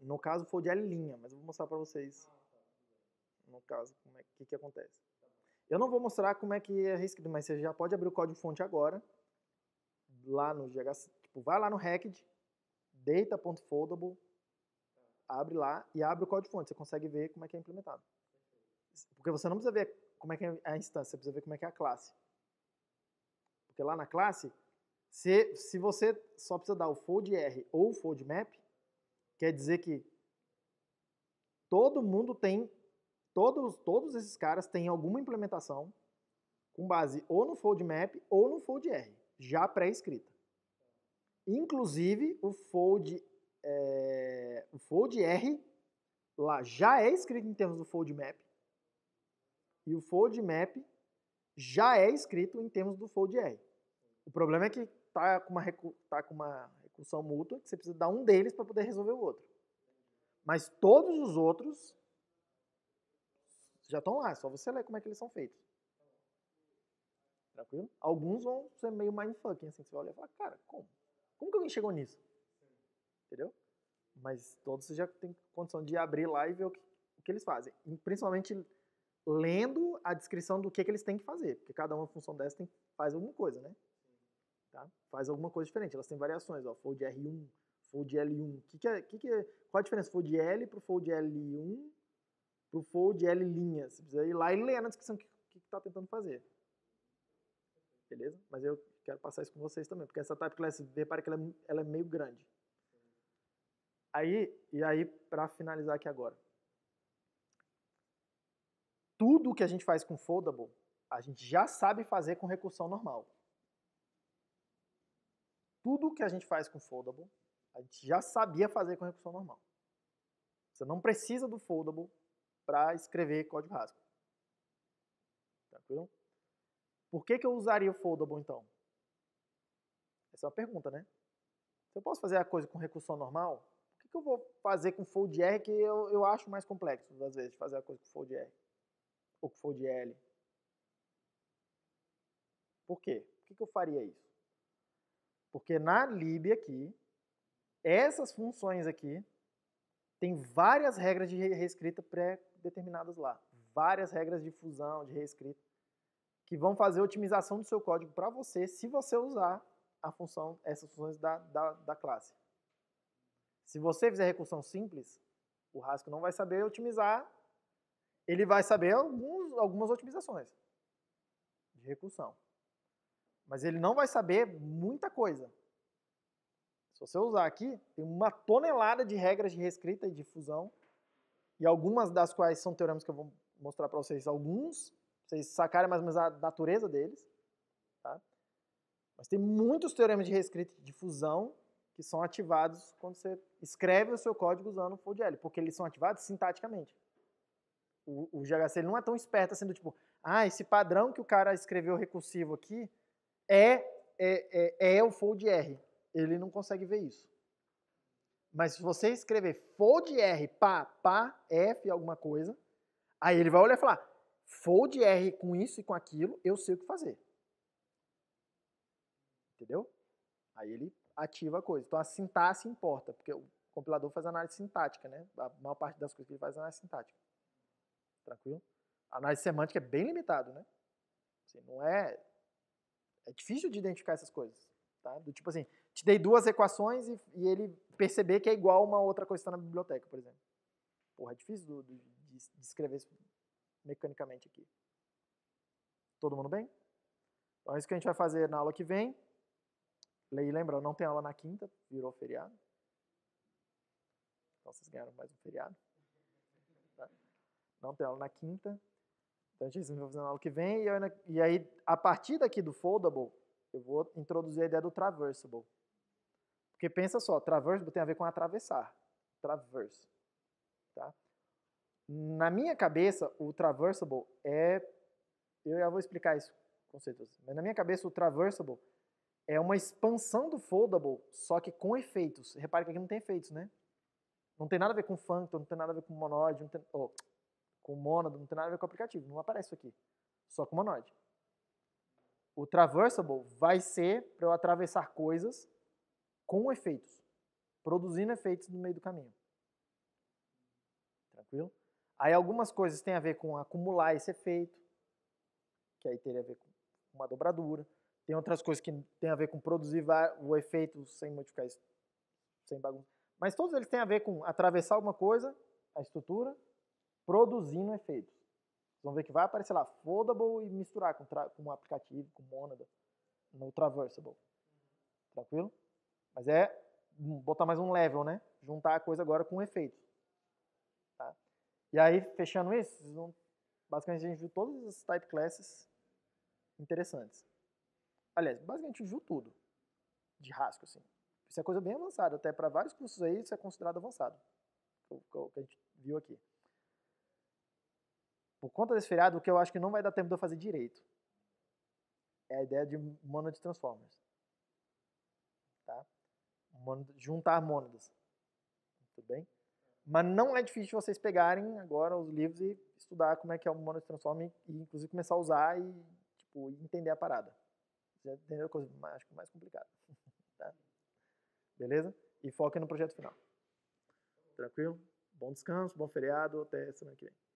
No caso, fold L linha, mas eu vou mostrar para vocês. No caso, como é que acontece. Eu não vou mostrar como é que é reescrito, mas você já pode abrir o código-fonte agora. Lá no GHC, tipo, vai lá no Hacked, data.foldable, abre lá e abre o código-fonte. Você consegue ver como é que é implementado. Porque você não precisa ver como é que é a instância, você precisa ver como é que é a classe. Porque lá na classe, se você só precisa dar o fold R ou o fold map, quer dizer que todo mundo tem, todos esses caras têm alguma implementação com base ou no fold map ou no fold R, já pré-escrita. Inclusive, o fold R lá já é escrito em termos do fold map e o fold map já é escrito em termos do fold R. O problema é que tá com uma recursão mútua, que você precisa dar um deles para poder resolver o outro. Mas todos os outros já estão lá, é só você ler como é que eles são feitos. Tranquilo? Alguns vão ser meio mindfucking, assim, você vai olhar e falar, cara, como? Como que alguém chegou nisso? Entendeu? Mas todos você já tem condição de abrir lá e ver o que eles fazem. E principalmente lendo a descrição do que eles têm que fazer, porque cada uma função dessa faz alguma coisa, né? Tá? Faz alguma coisa diferente, elas têm variações, ó, fold R1, fold L1. Qual a diferença fold L para o fold L1 para o fold L linha? Você precisa ir lá e ler na descrição o que está tentando fazer. Beleza? Mas eu quero passar isso com vocês também, porque essa type class, repare que ela é meio grande. E aí, para finalizar aqui agora. Tudo que a gente faz com foldable, a gente já sabe fazer com recursão normal. tudo que a gente faz com foldable, a gente já sabia fazer com recursão normal. Você não precisa do foldable para escrever código Haskell. Tranquilo? Por que eu usaria o foldable, então? Essa é uma pergunta, né? Se eu posso fazer a coisa com recursão normal, por que eu vou fazer com fold-R que eu acho mais complexo, às vezes, de fazer a coisa com fold-R? Ou com fold-L? Por quê? Por que eu faria isso? Porque na lib aqui, essas funções aqui, tem várias regras de reescrita pré-determinadas lá. Várias regras de fusão, de reescrita, que vão fazer a otimização do seu código para você, se você usar essas funções da classe. Se você fizer recursão simples, o Haskell não vai saber otimizar, ele vai saber algumas otimizações de recursão. Mas ele não vai saber muita coisa. Se você usar aqui, tem uma tonelada de regras de reescrita e de fusão, e algumas das quais são teoremas que eu vou mostrar para vocês. Alguns, pra vocês sacarem mais ou menos a natureza deles. Tá? Mas tem muitos teoremas de reescrita e de fusão que são ativados quando você escreve o seu código usando o fold-L, porque eles são ativados sintaticamente. O GHC ele não é tão esperto assim do tipo, esse padrão que o cara escreveu recursivo aqui é o fold-R. Ele não consegue ver isso. Mas se você escrever fold-R pá, F alguma coisa, aí ele vai olhar e falar, fold-R com isso e com aquilo, eu sei o que fazer. Entendeu? Aí ele ativa a coisa. Então a sintaxe importa, porque o compilador faz análise sintática, né? A maior parte das coisas que ele faz é análise sintática. Tranquilo? A análise semântica é bem limitado, né? Assim, não é... É difícil de identificar essas coisas. Tá? Do tipo assim, te dei duas equações e ele perceber que é igual uma outra coisa que está na biblioteca, por exemplo. Porra, é difícil de escrever isso mecanicamente aqui. Todo mundo bem? Então é isso que a gente vai fazer na aula que vem. Lembra, não tem aula na quinta, virou feriado. Então vocês ganharam mais um feriado. Tá? Não tem aula na quinta. Então a gente vai fazer na aula que vem. E aí, a partir daqui do foldable, eu vou introduzir a ideia do traversable. Porque pensa só, traversable tem a ver com atravessar. Traverse. Tá? Na minha cabeça, o traversable eu já vou explicar isso com certeza. Mas na minha cabeça, o traversable é uma expansão do foldable, só que com efeitos. Repare que aqui não tem efeitos, né? Não tem nada a ver com functor, não tem nada a ver com monoide, com mônada, não tem nada a ver com o aplicativo. Não aparece isso aqui. Só com monoide. O traversable vai ser para eu atravessar coisas com efeitos. Produzindo efeitos no meio do caminho. Tranquilo? Aí algumas coisas têm a ver com acumular esse efeito, que aí teria a ver com uma dobradura. Tem outras coisas que têm a ver com produzir o efeito sem modificar isso, sem bagunça. Mas todos eles têm a ver com atravessar alguma coisa, a estrutura, produzindo efeitos. Vocês vão ver que vai aparecer lá, foldable e misturar com um aplicativo, com monada, no traversable. Tranquilo? Mas é botar mais um level, né? Juntar a coisa agora com efeitos. Tá? E aí, fechando isso, basicamente a gente viu todas as type classes interessantes. Aliás, basicamente viu tudo de Haskell, assim. Isso é coisa bem avançada, até para vários cursos aí isso é considerado avançado, o que a gente viu aqui. Por conta desse feriado, o que eu acho que não vai dar tempo de eu fazer direito é a ideia de monad transformers. Tá? Juntar mônadas. Tudo bem? Mas não é difícil vocês pegarem agora os livros e estudar como é que é o monad transformer e inclusive começar a usar e entender a parada. Já entendeu a coisa acho que mais complicada. Tá? Beleza? E foque no projeto final. Tranquilo? Bom descanso, bom feriado, até semana que vem.